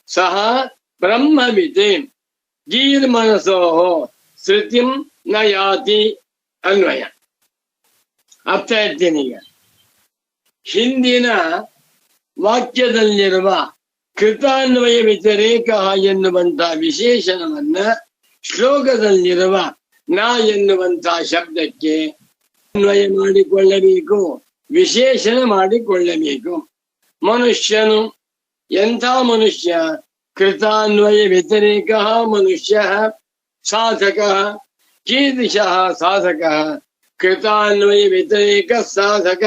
ಸಹ ಬ್ರಹ್ಮವಿತಿ ಗೀರ್ಮನಸೋ ಶ್ರುತಿಂ ನ ಯಾತಿ. ಅನ್ವಯ ಅರ್ಥ ಹೇಳ್ತೀನಿ. ಈಗ ಹಿಂದಿನ ವಾಕ್ಯದಲ್ಲಿರುವ ಕೃತಾನ್ವಯ ವ್ಯತಿರೇಕ ಎನ್ನುವಂತಹ ವಿಶೇಷಣವನ್ನ ಶ್ಲೋಕದಲ್ಲಿರುವ ನಾ ಎನ್ನುವಂತಹ ಶಬ್ದಕ್ಕೆ ಅನ್ವಯ ಮಾಡಿಕೊಳ್ಳಬೇಕು, ವಿಶೇಷಣ ಮಾಡಿಕೊಳ್ಳಬೇಕು. ಮನುಷ್ಯನು ಎಂಥ ಮನುಷ್ಯ? ಕೃತಾನ್ವಯ ವ್ಯತಿರೇಕ ಮನುಷ್ಯ ಸಾಧಕ. ಕೀದೃಶಃ ಸಾಧಕ? ಕೃತಾನ್ವಯ ವ್ಯತಿರೇಕ ಸಾಧಕ.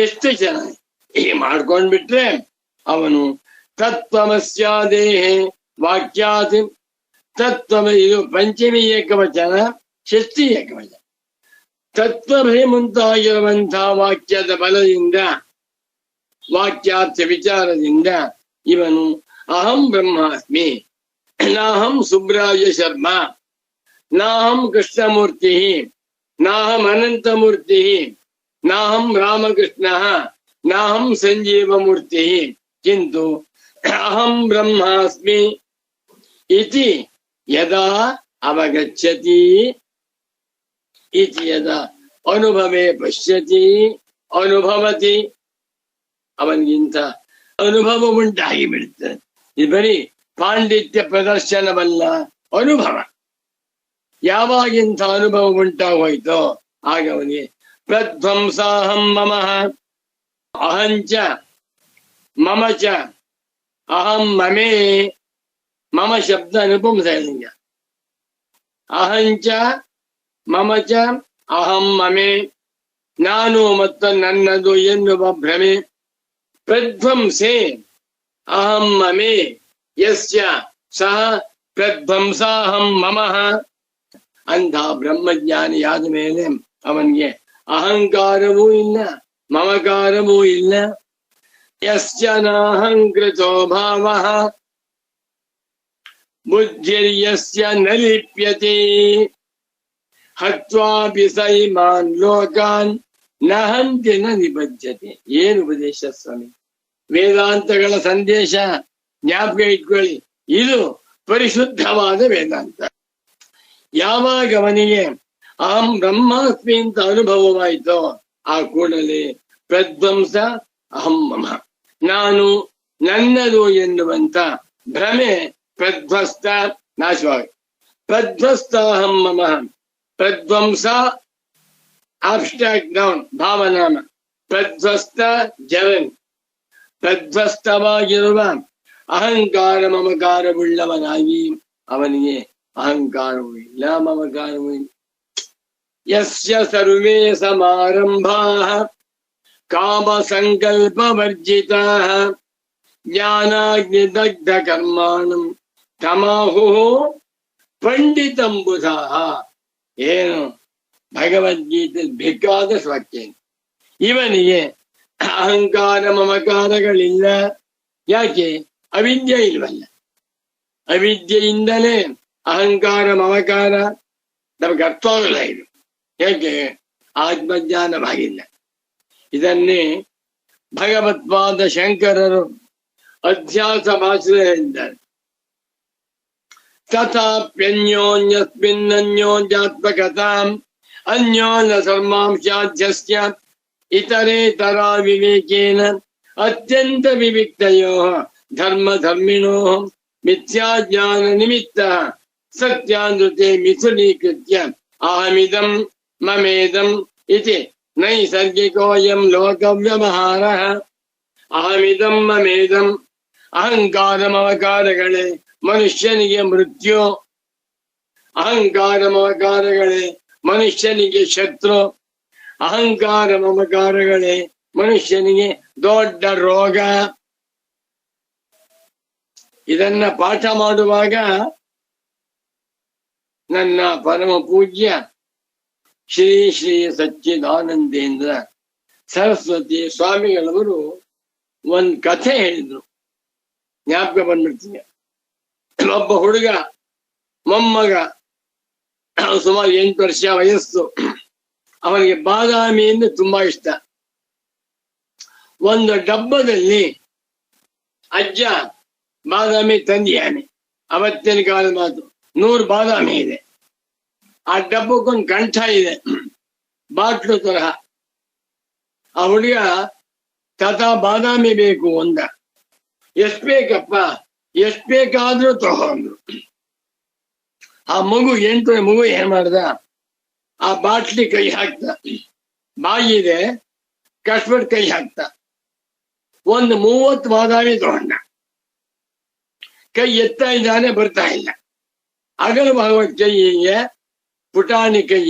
ಎಷ್ಟು ಚೆನ್ನಾಗಿ ಮಾಡ್ಕೊಂಡ್ಬಿಟ್ರೆ ಅವನು ತತ್ವಮಸ್ಯಾದೇಹೇ ವಾಕ್ಯಾತ್ ತತ್ವ. ಇದು ಪಂಚಮಿ ಏಕವಚನ, ಷಷ್ಠಿ ಏಕವಚನ. ತತ್ವಭೇ ಮುಂತಾಗಿರುವಂತಹ ವಾಕ್ಯದ ಬಲದಿಂದ, ವಾಕ್ಯಾರ್ಥ ವಿಚಾರದಿಂದ ಇವನು ಅಹಂ ಬ್ರಹ್ಮಾಸ್ಮಿ, ನಾಹಂ ಸುಬ್ರಾಯ ಶರ್ಮಾ, ನಾಹಂ ಕೃಷ್ಣಮೂರ್ತಿ, ನಾಹಂ ಅನಂತಮೂರ್ತಿ, ನಾಹಂ ರಾಮಕೃಷ್ಣ, ನಾಹಂ ಸಂಜೀವಮೂರ್ತಿ, ಕಿಂತು ಅಹಂ ಬ್ರಹ್ಮಾಸ್ಮಿ ಇತಿ ಯದಾ ಅವಗಚ್ಚತಿ ಇತಿ ಯದಾ ಅನುಭವೇ ಪಶ್ಯತಿ ಅನುಭವತಿ. ಅವನಿಗಿಂತ ಅನುಭವ ಉಂಟಾಗಿ ಬಿಡುತ್ತದೆ. ಇದು ಬರೀ ಪಾಂಡಿತ್ಯ ಪ್ರದರ್ಶನವಲ್ಲ, ಅನುಭವ. ಯಾವಾಗಿಂತ ಅನುಭವ ಉಂಟಾಗೋಯ್ತೋ ಆಗ ಅವನಿಗೆ ಪ್ರಧ್ವಂಸಾಹಂ ಮಮ ಅಹಂಚ ಮಮ ಚ ಅಹಂ ಮಮೇ. ಮಮ ಶಬ್ದ ಅನುಪಂಸಲಿಂಗ. ಅಹಂಚ ಮಮ ಚ ಅಹಂ ಮಮೇ, ನಾನು ಮತ್ತು ನನ್ನದು ಎನ್ನುವ ಭ್ರಮೆ. ಪ್ರಧ್ವಂಸೆ ಅಹಂ ಮಮೇ ಯಸ್ಯ ಸಹ ಪ್ರಧ್ವಂಸಾಹಂ ಮಮಃ. ಅಂಥ ಬ್ರಹ್ಮಜ್ಞಾನಿಯಾದ ಮೇಲೆ ಅವನಿಗೆ ಅಹಂಕಾರವೂ ಇಲ್ಲ, ಮಮಕಾರವೂ ಇಲ್ಲ. ಯಸ್ಯ ನಾಹಂಕೃತೋ ಭಾವಃ ಬುದ್ಧಿರ್ಯಸ್ಯ ನ ಲಿಪ್ಯತೆ ಹತ್ವಾಪಿ ಸ ಇಮಾನ್ ಲೋಕಾನ್ ನ ಹಂತಿ ನ ನಿಬದ್ಧತೆ. ಏನು ಉಪದೇಶ ಸ್ವಾಮಿ, ವೇದಾಂತಗಳ ಸಂದೇಶ ಜ್ಞಾಪಕ ಇಟ್ಕೊಳ್ಳಿ. ಇದು ಪರಿಶುದ್ಧವಾದ ವೇದಾಂತ. ಯಾವಾಗ ಅವನಿಗೆ ಅಹಂ ಬ್ರಹ್ಮಾಸ್ಮಿ ಅಂತ ಅನುಭವವಾಯಿತೋ ಆ ಕೂಡಲೇ ಪ್ರಧ್ವಂಸ ಅಹಂ ಮಮ, ನಾನು ನನ್ನದು ಎನ್ನುವಂತ ಭ್ರಮೆ ಪ್ರಧ್ವಸ್ತ ನಾಶವಾಗಿ. ಪ್ರಧ್ವಸ್ತ ಅಹಂ ಮಮ, ಪ್ರಧ್ವಂಸ ಅಬ್ಸ್ಟ್ರಾಕ್ಟ್ ಡೌನ್ ಭಾವನಾಮ, ಪ್ರಧ್ವಸ್ತ ಜರನ್, ಪ್ರಧ್ವಸ್ತವಾಗಿರುವ ಅಹಂಕಾರ ಮಮಕಾರವುಳ್ಳವನಾಗಿ ಅವನಿಗೆ ಅಹಂಕಾರವೂ ಇಲ್ಲ, ಮಮಕಾರವೂ ಇಲ್ಲ. ಯಸ್ಯ ಸರ್ವೇ ಸಮಾರಂಭಾಃ ಕಾಮ ಸಂಕಲ್ಪ ವರ್ಜಿತಾಃ ಜ್ಞಾನಾಗ್ನಿದಗ್ಧ ಕರ್ಮಾಣಂ ತಮಾಹುಃ ಪಂಡಿತಂ ಬುಧಾಃ. ಏನು ಭಗವದ್ಗೀತೆ ಬೇಕಾದ ವಾಕ್ಯ. ಇವನಿಗೆ ಅಹಂಕಾರ ಮಮಕಾರಗಳಿಲ್ಲ. ಯಾಕೆ? ಅವಿದ್ಯೆ ಇಲ್ವಲ್ಲ. ಅವಿದ್ಯೆಯಿಂದಲೇ ಅಹಂಕಾರ ಮಮಕಾರ ನಮಗೆ ಅರ್ಥ ಆಗಲ್ಲ. ಇದು ಯಾಕೆ? ಆತ್ಮಜ್ಞಾನವಾಗಿಲ್ಲ. ಇದನ್ನೇ ಭಗವತ್ಪಾದ ಶಂಕರರು ಅಧ್ಯಾಸ ಭಾಷೆಯಿಂದ ತಥಾಪ್ಯನ್ಯೋನ್ಯಸ್ಮಿನ್ನನ್ಯೋನ್ಯಾತ್ಮಕತಾಂ ಅನ್ಯೋನ್ಯ ಸರ್ಮಾಂಶಾಧ್ಯಸ್ಯ ಇತರೇತರ ವಿವೇಕೇನ ಅತ್ಯಂತ ವಿವಿಕ್ತಯೋಃ ಧರ್ಮ ಧರ್ಮಿಣೋಃ ಮಿಥ್ಯಾಜ್ಞಾನ ನಿಮಿತ್ತ ಸತ್ಯಾನೃತೆ ಮಿಥುನೀಕೃತ್ಯ ಅಹಮಿದಂ ಮಮೇದಂ ಇತಿ ನೈಸರ್ಗಿಕೋಯಂ ಲೋಕವ್ಯವಹಾರಃ. ಅಹಮಿದಂ ಮಮೇದಂ, ಅಹಂಕಾರ ಮಮಕಾರಗಳೇ ಮನುಷ್ಯನಿಗೆ ಮೃತ್ಯು, ಅಹಂಕಾರ ಮಮಕಾರಗಳೇ ಮನುಷ್ಯನಿಗೆ ಶತ್ರು, ಅಹಂಕಾರ ಮಮಕಾರಗಳೇ ಮನುಷ್ಯನಿಗೆ ದೊಡ್ಡ ರೋಗ. ಇದನ್ನ ಪಾಠ ಮಾಡುವಾಗ ನನ್ನ ಪರಮ ಪೂಜ್ಯ ಶ್ರೀ ಶ್ರೀ ಸಚ್ಚಿದಾನಂದೇಂದ್ರ ಸರಸ್ವತಿ ಸ್ವಾಮಿಗಳವರು ಒಂದ್ ಕಥೆ ಹೇಳಿದ್ರು, ಜ್ಞಾಪಕ ಬಂದ್ಬಿಡ್ತೀನಿ. ಒಬ್ಬ ಹುಡುಗ ಮೊಮ್ಮಗ, ಸುಮಾರು 8 ವರ್ಷ ವಯಸ್ಸು. ಅವನಿಗೆ ಬಾದಾಮಿ ಅಂದ್ರೆ ತುಂಬಾ ಇಷ್ಟ. ಒಂದು ಡಬ್ಬದಲ್ಲಿ ಅಜ್ಜ ಬಾದಾಮಿ ತಂದಿಯಾನೆ. ಅವತ್ತಿನ ಕಾಲ ಮಾತು, 100 ಬಾದಾಮಿ ಇದೆ. ಆ ಡಬ್ಬಕ್ಕೊಂದು ಕಂಠ ಇದೆ, ಬಾಟ್ಲು ತರಹ. ಆ ಹುಡುಗ ತಾತ ಬಾದಾಮಿ ಬೇಕು ಅಂದ. ಎಷ್ಟ್ ಬೇಕಪ್ಪ? ಎಷ್ಟ್ ಬೇಕಾದ್ರೂ ತಗೊಂಡ್ರು. ಆ ಮಗು 8 ಮಗು ಏನ್ ಮಾಡ್ದ, ಆ ಬಾಟ್ಲಿ ಕೈ ಹಾಕ್ತ, ಬಾಯಿದೆ ಕಷ್ಟಪಟ್ಟು ಕೈ ಹಾಕ್ತ, ಒಂದು 30 ಬಾದಾಮಿ ತಗೊಂಡ. ಕೈ ಎತ್ತಾ ಇದ್ದಾನೆ, ಬರ್ತಾ ಇಲ್ಲ. ಅಗಲವಾಗುವ ಕೈಗೆ ಪುಟಾಣಿ ಕೈ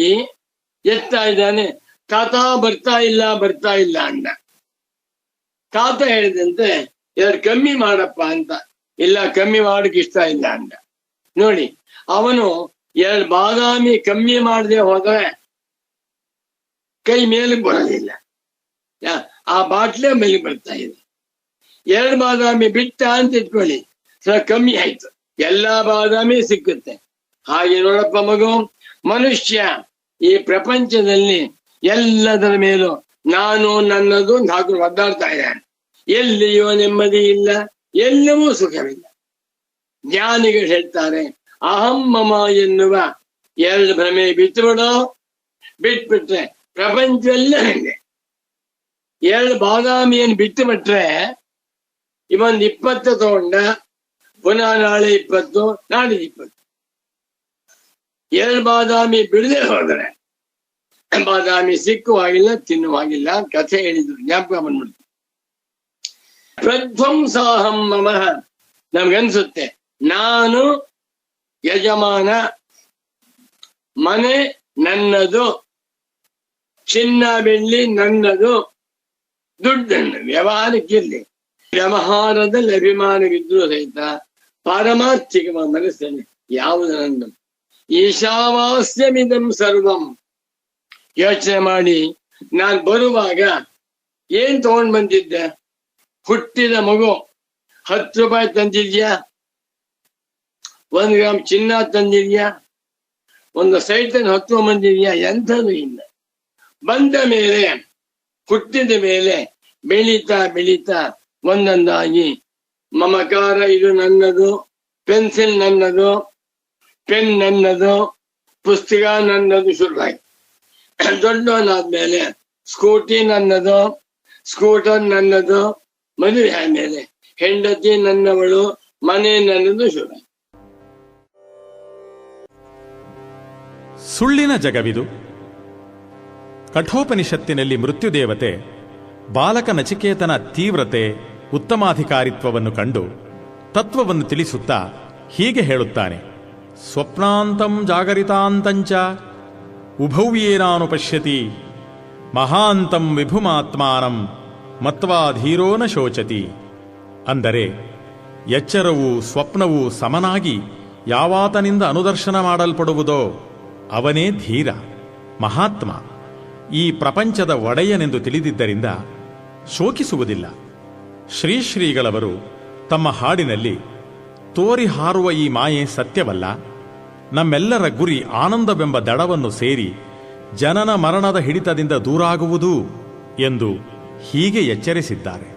ಎತ್ತಾ ಇದ್ದಾನೆ. ತಾತ ಬರ್ತಾ ಇಲ್ಲ ಅಂದ. ತಾತ ಹೇಳಿದಂತೆ 2 ಕಮ್ಮಿ ಮಾಡಪ್ಪ ಅಂತ. ಇಲ್ಲ, ಕಮ್ಮಿ ಮಾಡಕ್ ಇಷ್ಟ ಇಲ್ಲ ಅಂದ. ನೋಡಿ, ಅವನು 2 ಬಾದಾಮಿ ಕಮ್ಮಿ ಮಾಡದೆ ಹೋದ್ರೆ ಕೈ ಮೇಲೆ ಬರೋದಿಲ್ಲ, ಆ ಬಾಟ್ಲೆ ಮೇಲೆ ಬರ್ತಾ ಇದೆ. 2 ಬಾದಾಮಿ ಬಿಟ್ಟ ಅಂತ ಇಟ್ಕೊಳ್ಳಿ, ಕಮ್ಮಿ ಆಯ್ತು, ಎಲ್ಲಾ ಬಾದಾಮಿ ಸಿಕ್ಕುತ್ತೆ. ಹಾಗೆ ನೋಡಪ್ಪ ಮಗು, ಮನುಷ್ಯ ಈ ಪ್ರಪಂಚದಲ್ಲಿ ಎಲ್ಲದರ ಮೇಲೂ ನಾನು ನನ್ನದು ಹಾಕು ಒದ್ದಾಡ್ತಾ ಇದ್ದಾನೆ. ಎಲ್ಲಿಯೂ ನೆಮ್ಮದಿ ಇಲ್ಲ, ಎಲ್ಲವೂ ಸುಖವಿಲ್ಲ. ಜ್ಞಾನಿಗಳು ಹೇಳ್ತಾರೆ, ಅಹಂ ಮಮ ಎನ್ನುವ 2 ಭ್ರಮೆ ಬಿಟ್ಬಿಟ್ರೆ ಪ್ರಪಂಚವೆಲ್ಲ ನಂಗೆ. 2 ಬಾದಾಮಿಯನ್ನು ಬಿಟ್ಟು ಬಿಟ್ರೆ ಇವೊಂದು 20 ತಗೊಂಡ, ಪುನಃ ನಾಳೆ 20, ನಾಳೆ 20. 2 ಬಾದಾಮಿ ಬಿಡದೆ ಹೋದ್ರೆ ಬಾದಾಮಿ ಸಿಕ್ಕುವಾಗಿಲ್ಲ, ತಿನ್ನುವಾಗಿಲ್ಲ. ಕಥೆ ಹೇಳಿದ್ರು, ಜ್ಞಾಪಕ ಬಂದ್ಬಿಡ್ತು. ಪ್ರಧ್ವಂಸಾಹಂ ಮಮ, ನಮ್ಗನ್ಸುತ್ತೆ ನಾನು ಯಜಮಾನ, ಮನೆ ನನ್ನದು, ಚಿನ್ನ ಬೆಳ್ಳಿ ನನ್ನದು, ದುಡ್ಡನ್ನು ವ್ಯವಹಾರಕ್ಕಿರ್ಲಿ. ವ್ಯವಹಾರದಲ್ಲಿ ಅಭಿಮಾನವಿದ್ರೂ ಸಹಿತ ಪಾರಮಾರ್ಥಿಕ ಮನಸ್ಸಲ್ಲಿ ಯಾವುದು ನಂದು. ಈಶಾವಾಸ್ಯಮಿದಂ ಸರ್ವಂ. ಯೋಚನೆ ಮಾಡಿ, ನಾನು ಬರುವಾಗ ಏನ್ ತಗೊಂಡ್ ಬಂದಿದ್ದೆ? ಹುಟ್ಟಿದ ಮಗು. 10 ರೂಪಾಯಿ ತಂದಿದ್ಯಾ? 1 ಗ್ರಾಮ್ ಚಿನ್ನ ತಂದಿದ್ಯಾ? ಒಂದು ಸೈಟನ್ನು ಹೊತ್ತು ಬಂದಿದ್ಯಾ? ಎಂಥದ್ದು ಇಲ್ಲ. ಬಂದ ಮೇಲೆ, ಹುಟ್ಟಿದ ಮೇಲೆ ಬೆಳೀತಾ ಬೆಳೀತಾ ಒಂದೊಂದಾಗಿ ಮಮಕಾರ, ಇದು ನನ್ನದು, ಪೆನ್ಸಿಲ್ ನನ್ನದು, ಪೆನ್ ನನ್ನದು, ಪುಸ್ತಕ ನನ್ನದು ಶುರುವಾಯ್ತು. ದೊಡ್ಡವನಾದ್ಮೇಲೆ ಸ್ಕೂಟಿ ನನ್ನದು, ಸ್ಕೂಟರ್ ನನ್ನದು, ಮದುವೆ ಆದ್ಮೇಲೆ ಹೆಂಡತಿ ನನ್ನವಳು, ಮನೆ ನನ್ನದು ಶುರುವಾಯ್ತು. ಸುಳ್ಳಿನ ಜಗವಿದು. ಕಠೋಪನಿಷತ್ತಿನಲ್ಲಿ ಮೃತ್ಯುದೇವತೆ ಬಾಲಕ ನಚಿಕೇತನ ತೀವ್ರತೆ, ಉತ್ತಮಾಧಿಕಾರಿತ್ವವನ್ನು ಕಂಡು ತತ್ವವನ್ನು ತಿಳಿಸುತ್ತಾ ಹೀಗೆ ಹೇಳುತ್ತಾನೆ: ಸ್ವಪ್ನಾಂತಂ ಜಾಗರಿತಾಂತಂಚ ಉಭವ್ಯೇನಾನು ಪಶ್ಯತಿ ಮಹಾಂತಂ ವಿಭುಮಾತ್ಮಾನಂ ಮತ್ವಾ ಧೀರೋ ನ ಶೋಚತಿ. ಅಂದರೆ ಎಚ್ಚರವೂ ಸ್ವಪ್ನವೂ ಸಮನಾಗಿ ಯಾವಾತನಿಂದ ಅನುದರ್ಶನ ಮಾಡಲ್ಪಡುವುದೋ ಅವನೇ ಧೀರ, ಮಹಾತ್ಮ, ಈ ಪ್ರಪಂಚದ ಒಡೆಯನೆಂದು ತಿಳಿದಿದ್ದರಿಂದ ಶೋಕಿಸುವುದಿಲ್ಲ. ಶ್ರೀಶ್ರೀಗಳವರು ತಮ್ಮ ಹಾಡಿನಲ್ಲಿ ತೋರಿ ಹಾರುವ ಈ ಮಾಯೆ ಸತ್ಯವಲ್ಲ, ನಮ್ಮೆಲ್ಲರ ಗುರಿ ಆನಂದವೆಂಬ ದಡವನ್ನು ಸೇರಿ ಜನನ ಮರಣದ ಹಿಡಿತದಿಂದ ದೂರಾಗುವುದು ಎಂದು ಹೀಗೆ ಎಚ್ಚರಿಸಿದ್ದಾರೆ.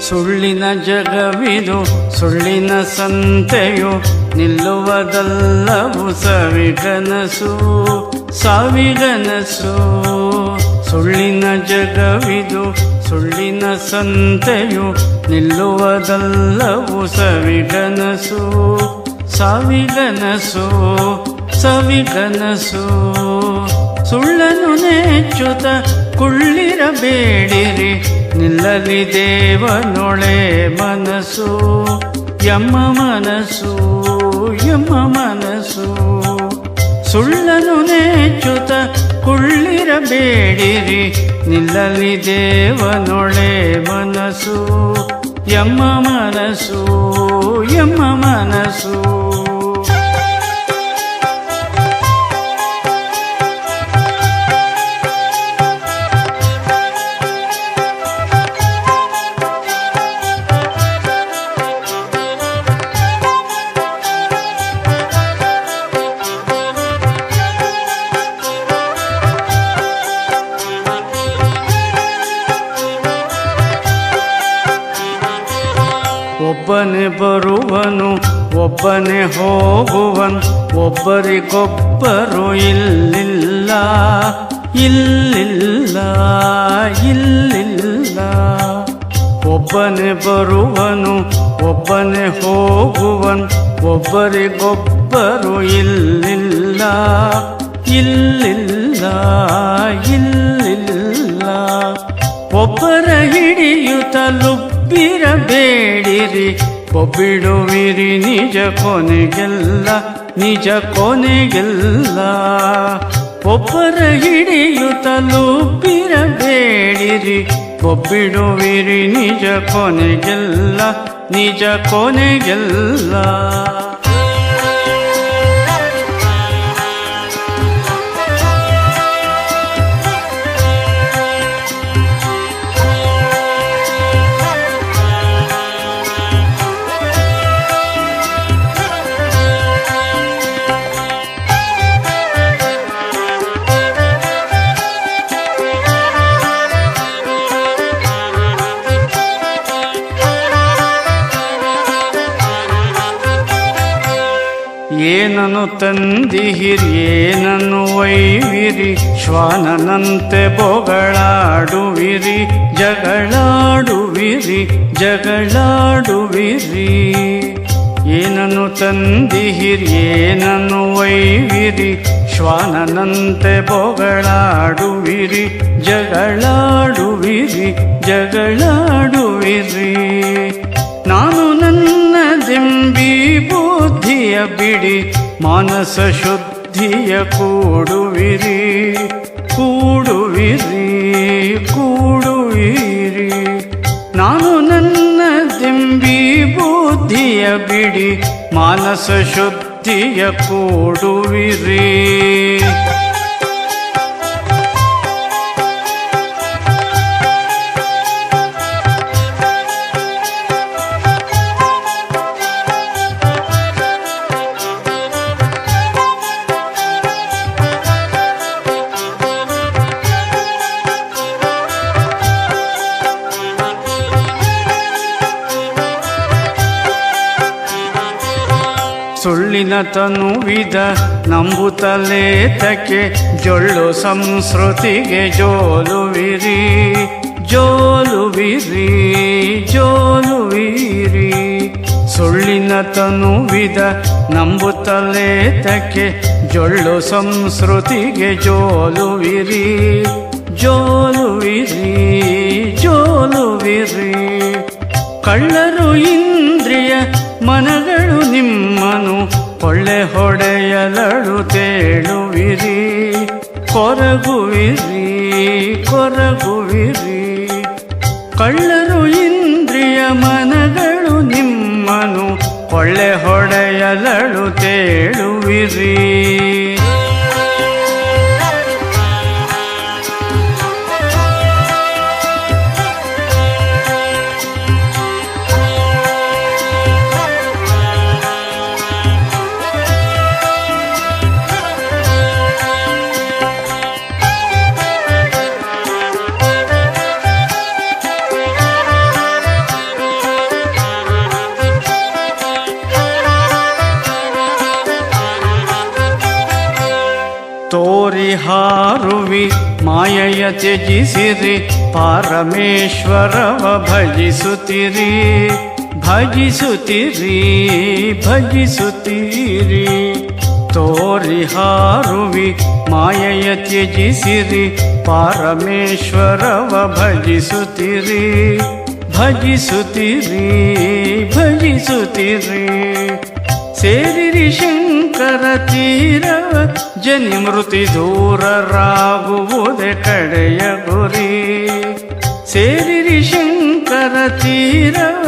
ಸುಳ್ಳಿನ ಜಗವಿದು, ಸುಳ್ಳಿನ ಸಂತೆಯು, ನಿಲ್ಲುವುದಲ್ಲವು ಸಾವಿಗನಸು, ಸಾವಿಗನಸು. ಸುಳ್ಳಿನ ಜಗವಿದು, ಸುಳ್ಳಿನ ಸಂತೆಯು, ನಿಲ್ಲುವುದಲ್ಲವು ಸಾವಿಗನಸು, ಸಾವಿಗನಸು, ಸಾವಿಗನಸು. ಸುಳ್ಳನು ನೆಚ್ಚುತ ಕುಳ್ಳಿರಬೇಡಿರಿ, ನಿಲ್ಲಲಿ ದೇವನೊಳೆ ಮನಸ್ಸು, ಯಮ್ಮ ಮನಸ್ಸು, ಯಮ್ಮ ಮನಸ್ಸು. ಸುಳ್ಳನು ನೆಚ್ಚುತ ಕುಳ್ಳಿರಬೇಡಿರಿ, ನಿಲ್ಲಲಿ ದೇವನೊಳೆ ಮನಸ್ಸು, ಯಮ್ಮ ಮನಸ್ಸು, ಯಮ್ಮ ಮನಸ್ಸು. ಒಬ್ಬನೇ ಬರುವನು, ಒಬ್ಬನೇ ಹೋಗುವನ್, ಒಬ್ಬರಿಗೊಬ್ಬರು ಇಲ್ಲಿಲ್ಲ, ಇಲ್ಲಿಲ್ಲ, ಇಲ್ಲಿಲ್ಲ. ಒಬ್ಬನೇ ಬರುವನು, ಒಬ್ಬನೇ ಹೋಗುವನ್, ಒಬ್ಬರಿಗೊಬ್ಬರು ಇಲ್ಲಿಲ್ಲ, ಇಲ್ಲಿಲ್ಲ, ಇಲ್ಲಿಲ್ಲ. ಒಬ್ಬರ ಹಿಡಿಯುತ್ತಲೂ ಬಿರಬೇಡಿರಿ, ಒಬ್ಬಿಡುವಿರಿ ನಿಜ ಕೊನೆಗೆಲ್ಲ, ನಿಜ ಕೊನೆಗೆಲ್ಲ. ಒಬ್ಬರ ಹಿಡಿಯುತ್ತಲೂ ಬಿರಬೇಡಿರಿ, ಒಬ್ಬಿಡುವಿರಿ ನಿಜ ಕೊನೆಗೆಲ್ಲ, ನಿಜ ಕೊನೆಗೆಲ್ಲ. ಏನನ್ನು ತಂದಿಹಿರಿ, ಏನನ್ನು ಒಯ್ವಿರಿ, ಶ್ವಾನನಂತೆ ಬೊಗಳಾಡುವಿರಿ, ಜಗಳಾಡುವಿರಿ, ಜಗಳಾಡುವಿರಿ. ಏನನ್ನು ತಂದಿಹಿರಿ, ಏನನ್ನು ಒಯ್ವಿರಿ, ಶ್ವಾನನಂತೆ ಬೊಗಳಾಡುವಿರಿ, ಜಗಳಾಡುವಿರಿ, ಜಗಳಾಡುವಿರಿ. ನಾನು ನನ್ನದೆಂಬಿ ಬುದ್ಧಿಯ ಬಿಡಿ, ಮಾನಸ ಶುದ್ಧಿಯ ಕೂಡುವಿರಿ, ಕೂಡುವಿರಿ, ಕೂಡುವಿರಿ. ನಾನು ನನ್ನದೆಂಬಿ ಬುದ್ಧಿಯ ಬಿಡಿ, ಮಾನಸ ಶುದ್ಧಿಯ ಕೂಡುವಿರಿ. ಸುಳ್ಳಿನ ತನುವಿದ ನಂಬುತ್ತಲೇತಕ್ಕೆ, ಜೊಳ್ಳು ಸಂಸ್ಕೃತಿಗೆ ಜೋಲುವಿರಿ, ಜೋಲುವಿರಿ, ಜೋಲುವಿರಿ. ಸುಳ್ಳಿನ ತನುವಿದ ನಂಬುತ್ತಲೇತಕ್ಕೆ, ಜೊಳ್ಳು ಸಂಸ್ಕೃತಿಗೆ ಜೋಲುವಿರಿ, ಜೋಲುವಿರಿ, ಜೋಲುವಿರಿ. ಕಳ್ಳರು ಇಂದ್ರಿಯ ಮನಗಳು ನಿಮ್ಮನು ಕೊಳ್ಳೆ ಹೊಡೆಯಲಡು ತೇಳುವಿರಿ, ಕೊರಗುವಿರಿ, ಕೊರಗುವಿರಿ. ಕಳ್ಳರು ಇಂದ್ರಿಯ ಮನಗಳು ನಿಮ್ಮನು ಕೊಳ್ಳೆ ಹೊಡೆಯಲಡು ತೇಳುವಿರಿ. ತೋರಿ ಹಾರುವಿ ಮಾಯೆಯ ತ್ಯಜಿಸಿರಿ, ಪರಮೇಶ್ವರವ ಭಜಿಸುತ್ತಿರಿ, ಭಜಿಸುತ್ತಿರಿ, ಭಜಿಸುತ್ತೀರಿ. ತೋರಿ ಹಾರುವಿ ಮಾಯೆಯ ತ್ಯಜಿಸಿರಿ, ಪರಮೇಶ್ವರವ ಭಜಿಸುತ್ತಿರಿ, ಭಜಿಸುತ್ತೀರಿ, ಭಜಿಸುತ್ತೀರಿ. ಸೇರಿರಿ ಶಂಕರ ತೀರವ, ಜನಿ ಮೃತಿ ದೂರರಾಗುವುದೇ ಕಡೆಯ ಗುರಿ. ಸೇರಿರಿ ಶಂಕರ ತೀರವ,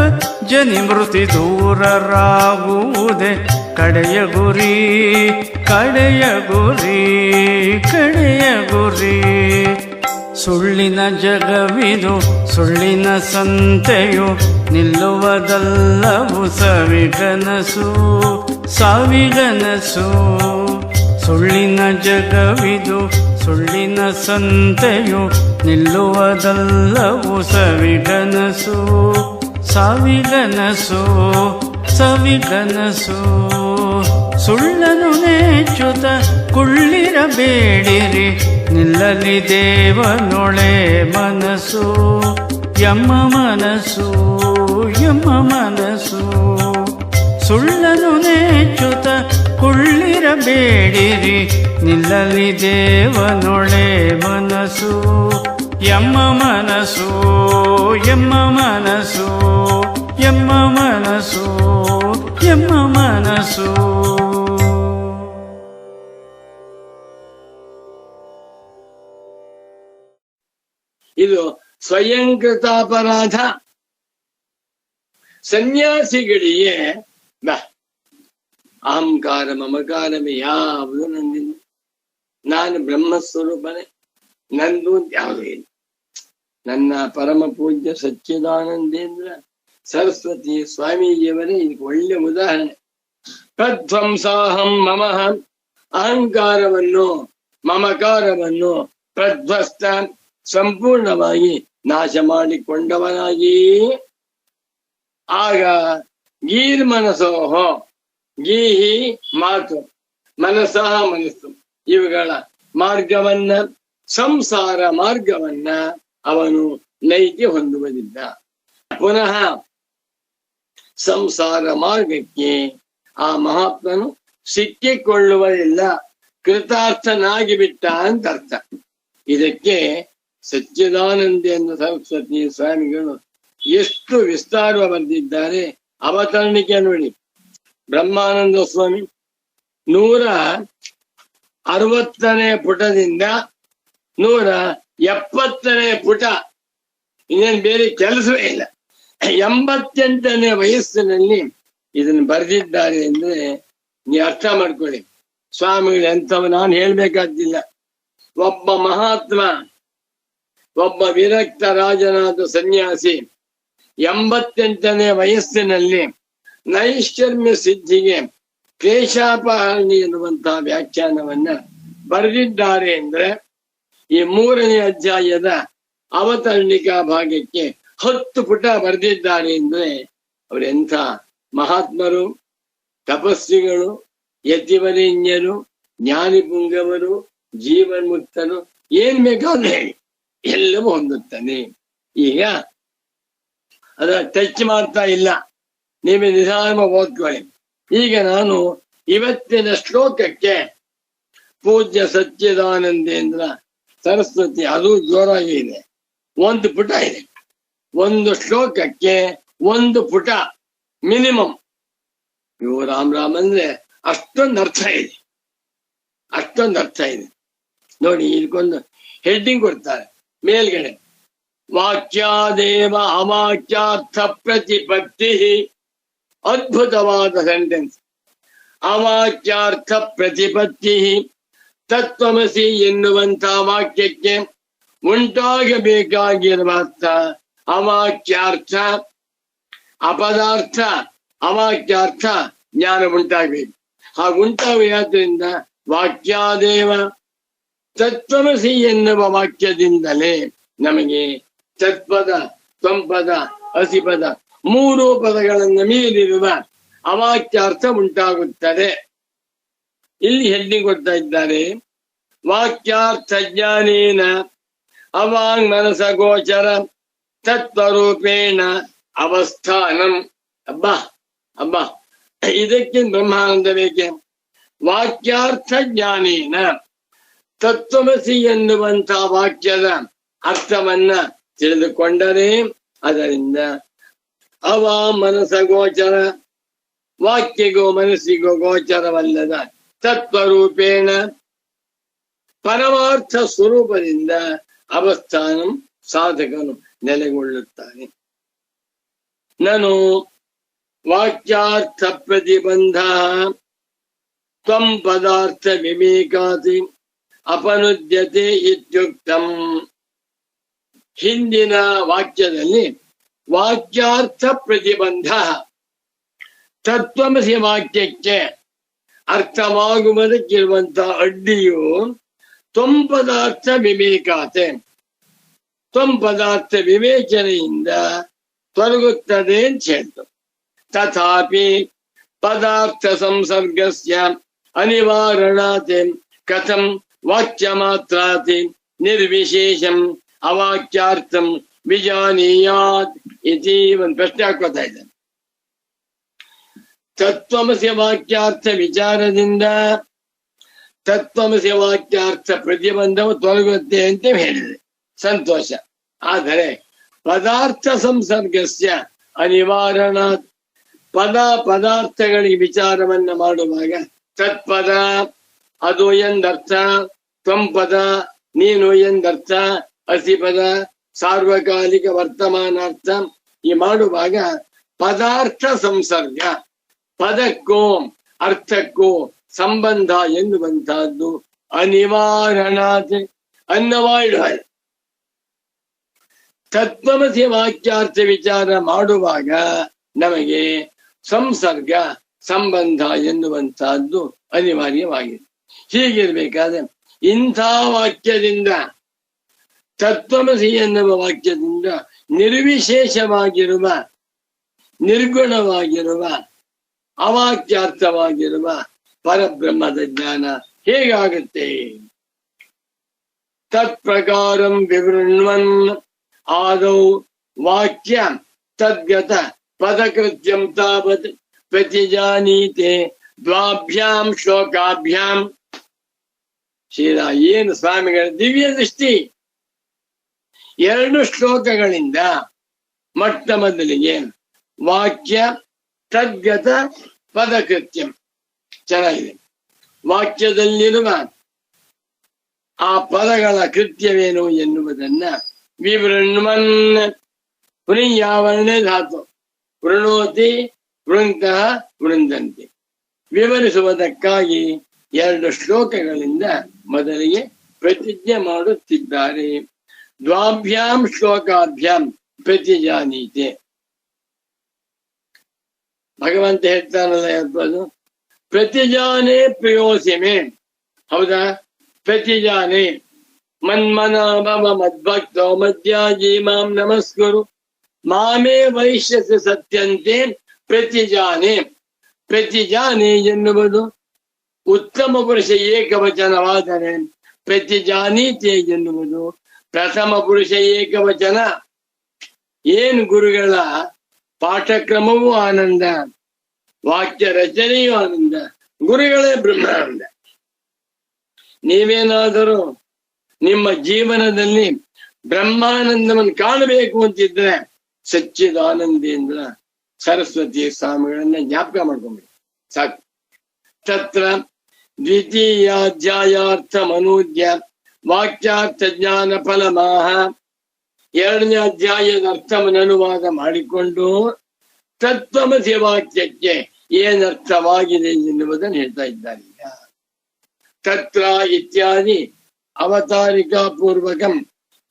ಜನಿ ಮೃತಿ ದೂರರಾಗುವುದೇ ಕಡೆಯ ಗುರಿ, ಕಡೆಯ ಗುರಿ, ಕಡೆಯ ಗುರಿ. ಸುಳ್ಳಿನ ಜಗವಿದು, ಸುಳ್ಳಿನ ಸಂತೆಯು ನಿಲ್ಲುವುದಲ್ಲವು ಸವಿಗನಸು, ಸಾವಿಗನಸು. ಸುಳ್ಳಿನ ಜಗವಿದು, ಸುಳ್ಳಿನ ಸಂತೆಯು ನಿಲ್ಲುವುದಲ್ಲವು ಸವಿಗನಸು, ಸಾವಿಗನಸು, ಸವಿಗನಸು. ಸುಳ್ಳನು ನೇಚುತ ಕುಳ್ಳಿರಬೇಡಿರಿ, ನಿಲ್ಲಲಿ ದೇವನೊಳೆ ಮನಸ್ಸು, ಯಮ್ಮ ಮನಸ್ಸು, ಯಮ್ಮ ಮನಸ್ಸು. ಸುಳ್ಳನು ನೇಚುತ ಕುಳ್ಳಿರಬೇಡಿರಿ, ನಿಲ್ಲಲಿ ದೇವನೊಳೆ ಮನಸ್ಸು, ಯಮ್ಮ ಮನಸ್ಸು, ಯಮ್ಮ ಮನಸ್ಸು, ಯಮ್ಮ ಮನಸ್ಸು, ಯಮ್ಮ ಮನಸ್ಸು. ಇದು ಸ್ವಯಂಕೃತಾಪರಾಧ. ಸನ್ಯಾಸಿಗಳಿಗೆ ಅಹಂಕಾರ ಮಮಕಾರವೇ ಯಾವುದು ನಂದಿಲ್ಲ, ನಾನು ಬ್ರಹ್ಮಸ್ವರೂಪನೇ, ನಂದು ಯಾವುದೂ ಇಲ್ಲ. ನನ್ನ ಪರಮ ಪೂಜ್ಯ ಸಚ್ಚಿದಾನಂದೇಂದ್ರ ಸರಸ್ವತಿ ಸ್ವಾಮೀಜಿಯವರೇ ಇದಕ್ಕೆ ಒಳ್ಳೆ ಉದಾಹರಣೆ. ಪ್ರಧ್ವಂಸಾಹಂ ಮಮಃ, ಅಹಂಕಾರವನ್ನು ಮಮಕಾರವನ್ನು ಪ್ರಧ್ವಸ್ತ ಸಂಪೂರ್ಣವಾಗಿ ನಾಶ ಮಾಡಿಕೊಂಡವನಾಗಿ. ಆಗ ಗೀರ್ ಮನಸೋಹೋ, ಗೀಹಿ ಮಾತು, ಮನಸಃ ಮನಸ್ಸು, ಇವುಗಳ ಮಾರ್ಗವನ್ನ, ಸಂಸಾರ ಮಾರ್ಗವನ್ನ ಅವನು ನೈತಿ ಹೊಂದುವುದಿಲ್ಲ. ಪುನಃ ಸಂಸಾರ ಮಾರ್ಗಕ್ಕೆ ಆ ಮಹಾತ್ಮನು ಸಿಕ್ಕಿಕೊಳ್ಳುವುದಿಲ್ಲ. ಕೃತಾರ್ಥನಾಗಿ ಬಿಟ್ಟ ಅಂತ ಅರ್ಥ. ಇದಕ್ಕೆ ಸಚ್ಚಿದಾನಂದೇಂದ್ರ ಸರಸ್ವತಿ ಸ್ವಾಮಿಗಳು ಎಷ್ಟು ವಿಸ್ತಾರ ಬರೆದಿದ್ದಾರೆ. ಅವತರಣಿಕೆ ನೋಡಿ, ಬ್ರಹ್ಮಾನಂದ ಸ್ವಾಮಿ 160ನೇ ಪುಟದಿಂದ 170ನೇ ಪುಟ, ಇನ್ನೇನು ಬೇರೆ ಕೆಲಸವೇ ಇಲ್ಲ. 88ನೇ ವಯಸ್ಸಿನಲ್ಲಿ ಇದನ್ನು ಬರೆದಿದ್ದಾರೆ ಅಂದ್ರೆ ನೀವು ಅರ್ಥ ಮಾಡ್ಕೊಳ್ಳಿ. ಸ್ವಾಮಿಗಳು ಎಂಥವು ನಾನು ಹೇಳ್ಬೇಕಾದ್ದಿಲ್ಲ. ಒಬ್ಬ ಮಹಾತ್ಮ, ಒಬ್ಬ ವಿರಕ್ತ ರಾಜನಾದ ಸನ್ಯಾಸಿ 88ನೇ ವಯಸ್ಸಿನಲ್ಲಿ ನೈಷ್ಕರ್ಮ್ಯ ಸಿದ್ಧಿಗೆ ಕ್ಲೇಶಾಪಹರಣಿ ಎನ್ನುವಂತಹ ವ್ಯಾಖ್ಯಾನವನ್ನ ಬರೆದಿದ್ದಾರೆ ಅಂದ್ರೆ ಈ 3ನೇ ಅಧ್ಯಾಯದ ಅವತರಣಿಕಾ ಭಾಗಕ್ಕೆ 10 ಪುಟ ಬರೆದಿದ್ದಾರೆ ಅಂದ್ರೆ ಅವರೆಂಥ ಮಹಾತ್ಮರು, ತಪಸ್ವಿಗಳು, ಯತಿವರೇಣ್ಯರು, ಜ್ಞಾನಿ ಪುಂಗವರು, ಜೀವನ್ಮುಕ್ತರು, ಏನ್ ಬೇಕಾದ್ರೂ ಹೇಳಿ ಎಲ್ಲವೂ ಹೊಂದುತ್ತಾನೆ. ಈಗ ಅದ ಟಚ್ ಮಾಡ್ತಾ ಇಲ್ಲ, ನೀವೇ ನಿಧಾನ ಓದ್ಕೊಳ್ಳಿ. ಈಗ ನಾನು ಇವತ್ತಿನ ಶ್ಲೋಕಕ್ಕೆ ಪೂಜ್ಯ ಸಚ್ಚಿದಾನಂದೇಂದ್ರ ಸರಸ್ವತಿ, ಅದು ಜೋರಾಗಿ ಇದೆ, 1 ಪುಟ ಇದೆ. 1 ಶ್ಲೋಕಕ್ಕೆ 1 ಪುಟ ಮಿನಿಮಮ್. ಇವು ರಾಮ್ ಅಂದ್ರೆ ಅಷ್ಟೊಂದು ಅರ್ಥ ಇದೆ, ಅಷ್ಟೊಂದು ಅರ್ಥ ಇದೆ ನೋಡಿ. ಇದಕ್ಕೊಂದು ಹೆಡ್ಡಿಂಗ್ ಕೊಡ್ತಾರೆ ಮೇಲ್ಗಡೆ, ವಾಕ್ಯಾದೇವ ಅವಾಕ್ಯಾರ್ಥ ಪ್ರತಿಪತ್ತಿ. ಅದ್ಭುತವಾದ ಸೆಂಟೆನ್ಸ್. ಅವಾಕ್ಯಾರ್ಥ ಪ್ರತಿಪತ್ತಿ, ತತ್ವಮಸಿ ಎನ್ನುವಂತ ವಾಕ್ಯಕ್ಕೆ ಉಂಟಾಗಬೇಕಾಗಿರುವ ಅರ್ಥ ಅವಾಕ್ಯಾರ್ಥ, ಅಪದಾರ್ಥ ಅವಾಕ್ಯಾರ್ಥ ಜ್ಞಾನ ಉಂಟಾಗಬೇಕು. ಹಾಗುಂಟಾಗುವುದರಿಂದ ವಾಕ್ಯಾದೇವ ತತ್ವಮಸಿ ಎನ್ನುವ ವಾಕ್ಯದಿಂದಲೇ ನಮಗೆ ತತ್ಪದ, ತ್ವಂಪದ, ಅಸಿಪದ 3 ಪದಗಳನ್ನು ಮೀರಿರುವ ಅವಾಕ್ಯಾರ್ಥ ಉಂಟಾಗುತ್ತದೆ. ಇಲ್ಲಿ ಹೆಡ್ಡಿಂಗ್ ಕೊಡ್ತಾ ಇದ್ದಾರೆ, ವಾಕ್ಯಾರ್ಥ ಜ್ಞಾನೇನ ಅವಾಂಗ್ ಮನಸ ಗೋಚರ ತತ್ವರೂಪೇಣ ಅವಸ್ಥಾನಂ. ಅಬ್ಬಾ ಇದಕ್ಕೆ ಬ್ರಹ್ಮಾನಂದ ಬೇಕೆ. ವಾಕ್ಯಾರ್ಥ ಜ್ಞಾನೇನ, ತತ್ವಮಸಿ ಎನ್ನುವಂತ ವಾಕ್ಯದ ಅರ್ಥವನ್ನ ತಿಳಿದುಕೊಂಡರೆ ಅದರಿಂದ ಅವ ಮನಸ ಗೋಚರ, ವಾಕ್ಯಗೋ ಮನಸ್ಸಿಗೋ ಗೋಚರವಲ್ಲದ ತತ್ವರೂಪೇಣ ಪರಮಾರ್ಥ ಸ್ವರೂಪದಿಂದ ಅವಸ್ಥಾನ ಸಾಧಕನು ನೆಲೆಗೊಳ್ಳುತ್ತಾನೆ. ನಾನು ವಾಕ್ಯಾರ್ಥ ಪ್ರತಿಬಂಧ ತ್ವಂ ಪದಾರ್ಥ ವಿವೇಕಾತಿ ಅಪನುದ್ಯತೆ ಇತ್ಯುಕ್ತಂ. ಹಿಂದಿನ ವಾಕ್ಯದಲ್ಲಿ ವಾಕ್ಯಾರ್ಥ ಪ್ರತಿಬಂಧ, ತತ್ವಮಸಿ ವಾಕ್ಯಕ್ಕೆ ಅರ್ಥವಾಗುವುದಕ್ಕಿರುವಂತಹ ಅಡ್ಡಿಯು ತ್ವಂ ಪದಾರ್ಥ ವಿವೇಕಾತೆ, ತ್ವಂ ಪದಾರ್ಥ ವಿವೇಚನೆಯಿಂದ ತೊಲಗುತ್ತದೆ ಅಂತ ಹೇಳ್ತು. ತಥಾಪಿ ಪದಾರ್ಥ ಸಂಸರ್ಗಸ್ಯ ಅನಿವಾರಣಾತೆ ಕಥಂ ವಾಕ್ಯ ಮಾತ್ರಾತಿ ನಿರ್ವಿಶೇಷಂ ಅವಾಕ್ಯಾರ್ಥಂ ವಿಜಾನೀಯಾತ್ ಇತಿ ಒಂದು ಪ್ರಶ್ನೆ ಹಾಕೋತಾ ಇದ್ದಾರೆ. ತತ್ವಮಸಿ ವಾಕ್ಯಾರ್ಥ ವಿಚಾರದಿಂದ ತತ್ವಮಸಿ ವಾಕ್ಯಾರ್ಥ ಪ್ರತಿಬಂಧವು ತೊಲಗುತ್ತೆ ಅಂತ ಹೇಳಿದೆ, ಸಂತೋಷ. ಆದರೆ ಪದಾರ್ಥ ಸಂಸರ್ಗಸ್ಯ ಅನಿವಾರಣಾತ್, ಪದಾರ್ಥಗಳಿಗೆ ವಿಚಾರವನ್ನ ಮಾಡುವಾಗ ತತ್ಪದ ಅದು ಎಂದರ್ಥ, ತ್ವಂಪದ ನೀನು ಎಂದರ್ಥ, ಅಸಿಪದ ಸಾರ್ವಕಾಲಿಕ ವರ್ತಮಾನಾರ್ಥ. ಈ ಮಾಡುವಾಗ ಪದಾರ್ಥ ಸಂಸರ್ಗ, ಪದಕ್ಕೂ ಅರ್ಥಕ್ಕೂ ಸಂಬಂಧ ಎನ್ನುವಂತಹದ್ದು ಅನಿವಾರಣಾತ್, ಅನ್ವಾಯ್ಡ್. ತತ್ವಮಸಿ ವಾಕ್ಯಾರ್ಥ ವಿಚಾರ ಮಾಡುವಾಗ ನಮಗೆ ಸಂಸರ್ಗ ಸಂಬಂಧ ಎನ್ನುವಂತಹದ್ದು ಅನಿವಾರ್ಯವಾಗಿದೆ. ಹೀಗಿರ್ಬೇಕಾದ್ರೆ ಇಂಥ ವಾಕ್ಯದಿಂದ, ತತ್ವಮಸಿ ಎನ್ನುವ ವಾಕ್ಯದಿಂದ ನಿರ್ವಿಶೇಷವಾಗಿರುವ, ನಿರ್ಗುಣವಾಗಿರುವ, ಅವಾಕ್ಯಾರ್ಥವಾಗಿರುವ ಪರಬ್ರಹ್ಮದ ಜ್ಞಾನ ಹೇಗಾಗುತ್ತೆ? ತತ್ಪ್ರಕಾರಂ ವಿವೃಣ್ವನ್ ಆದೌ ವಾಕ್ಯ ತದ್ಗತ ಪದಕೃತ್ಯಂ ತಾವತ್ ಪ್ರತಿಜಾನೀತೆ ದ್ವಾಭ್ಯಾಂ ಶ್ಲೋಕಾಭ್ಯಾಂ ಶ್ರೀರಾ ಏನು ಸ್ವಾಮಿಗಳ ದಿವ್ಯ ದೃಷ್ಟಿ. 2 ಶ್ಲೋಕಗಳಿಂದ ಮೊಟ್ಟ ಮೊದಲಿಗೆ ವಾಕ್ಯ ತದ್ಗತ ಪದಕೃತ್ಯಂ ಚೆನ್ನಾಗಿದೆ. ವಾಕ್ಯದಲ್ಲಿರುವ ಆ ಪದಗಳ ಕೃತ್ಯವೇನು ಎನ್ನುವುದನ್ನ ವಿವೃಣ್ವನ್ ಪುನಃ ಧಾತು ವೃಣೋತಿ ವೃಂತಃ ವೃಂದಂತಿ ವಿವರಿಸುವುದಕ್ಕಾಗಿ 2 ಶ್ಲೋಕಗಳಿಂದ ಮೊದಲಿಗೆ ಪ್ರತಿಜ್ಞೆ ಮಾಡುತ್ತಿದ್ದಾರೆ. ದ್ವಾಭ್ಯಾಂ ಶ್ಲೋಕಾಭ್ಯಾಂ ಪ್ರತಿಜಾನೀತೆ. ಭಗವಂತ ಹೇಳ್ತಾನಲ್ಲ ಯಾವುದು ಪ್ರತಿಜಾನೆ ಪ್ರಿಯೋಸಿಮೆ. ಹೌದಾ? ಪ್ರತಿಜಾನೆ ಮನ್ಮನಾಭವ ಮದ್ಭಕ್ತೋ ಮಧ್ಯಾಜಿ ಮಾಂ ನಮಸ್ಕುರು ಮಾಮೇ ವೈಶ್ಯಸ ಸತ್ಯಂತೆ ಪ್ರತಿಜಾನೆ. ಪ್ರತಿಜಾನೆ ಎನ್ನುವುದು ಉತ್ತಮ ಪುರುಷ ಏಕವಚನವಾದರೆ ಪ್ರತಿಜಾನೀತೆ ಎನ್ನುವುದು ಪ್ರಥಮ ಪುರುಷ ಏಕವಚನ. ಏನ್ ಗುರುಗಳ ಪಾಠಕ್ರಮವೂ ಆನಂದ, ವಾಕ್ಯ ರಚನೆಯೂ ಆನಂದ, ಗುರುಗಳೇ ಬ್ರಹ್ಮಾನಂದ. ನೀವೇನಾದರೂ ನಿಮ್ಮ ಜೀವನದಲ್ಲಿ ಬ್ರಹ್ಮಾನಂದವನ್ನು ಕಾಣಬೇಕು ಅಂತಿದ್ರೆ ಸಚ್ಚಿದಾನಂದೇಂದ್ರ ಸರಸ್ವತಿ ಸ್ವಾಮಿಗಳನ್ನ ಜ್ಞಾಪಕ ಮಾಡ್ಕೊಂಡ್ಬಿಡಿ ಸಾಕು. ತತ್ರ ದ್ವಿತೀಯಾಧ್ಯಾಯಾರ್ಥ ಮನೂದ್ಯ ವಾಕ್ಯಾರ್ಥ ಜ್ಞಾನ ಫಲಮಾಹ. 2ನೇ ಅಧ್ಯಾಯದ ಅರ್ಥವನ್ನು ಅನುವಾದ ಮಾಡಿಕೊಂಡು ತತ್ವಮಸಿ ವಾಕ್ಯಕ್ಕೆ ಏನರ್ಥವಾಗಿದೆ ಎನ್ನುವುದನ್ನು ಹೇಳ್ತಾ ಇದ್ದಾರೆ. ಈಗ ತತ್ರ ಇತ್ಯಾದಿ ಅವತಾರಿಕಾ ಪೂರ್ವಕಂ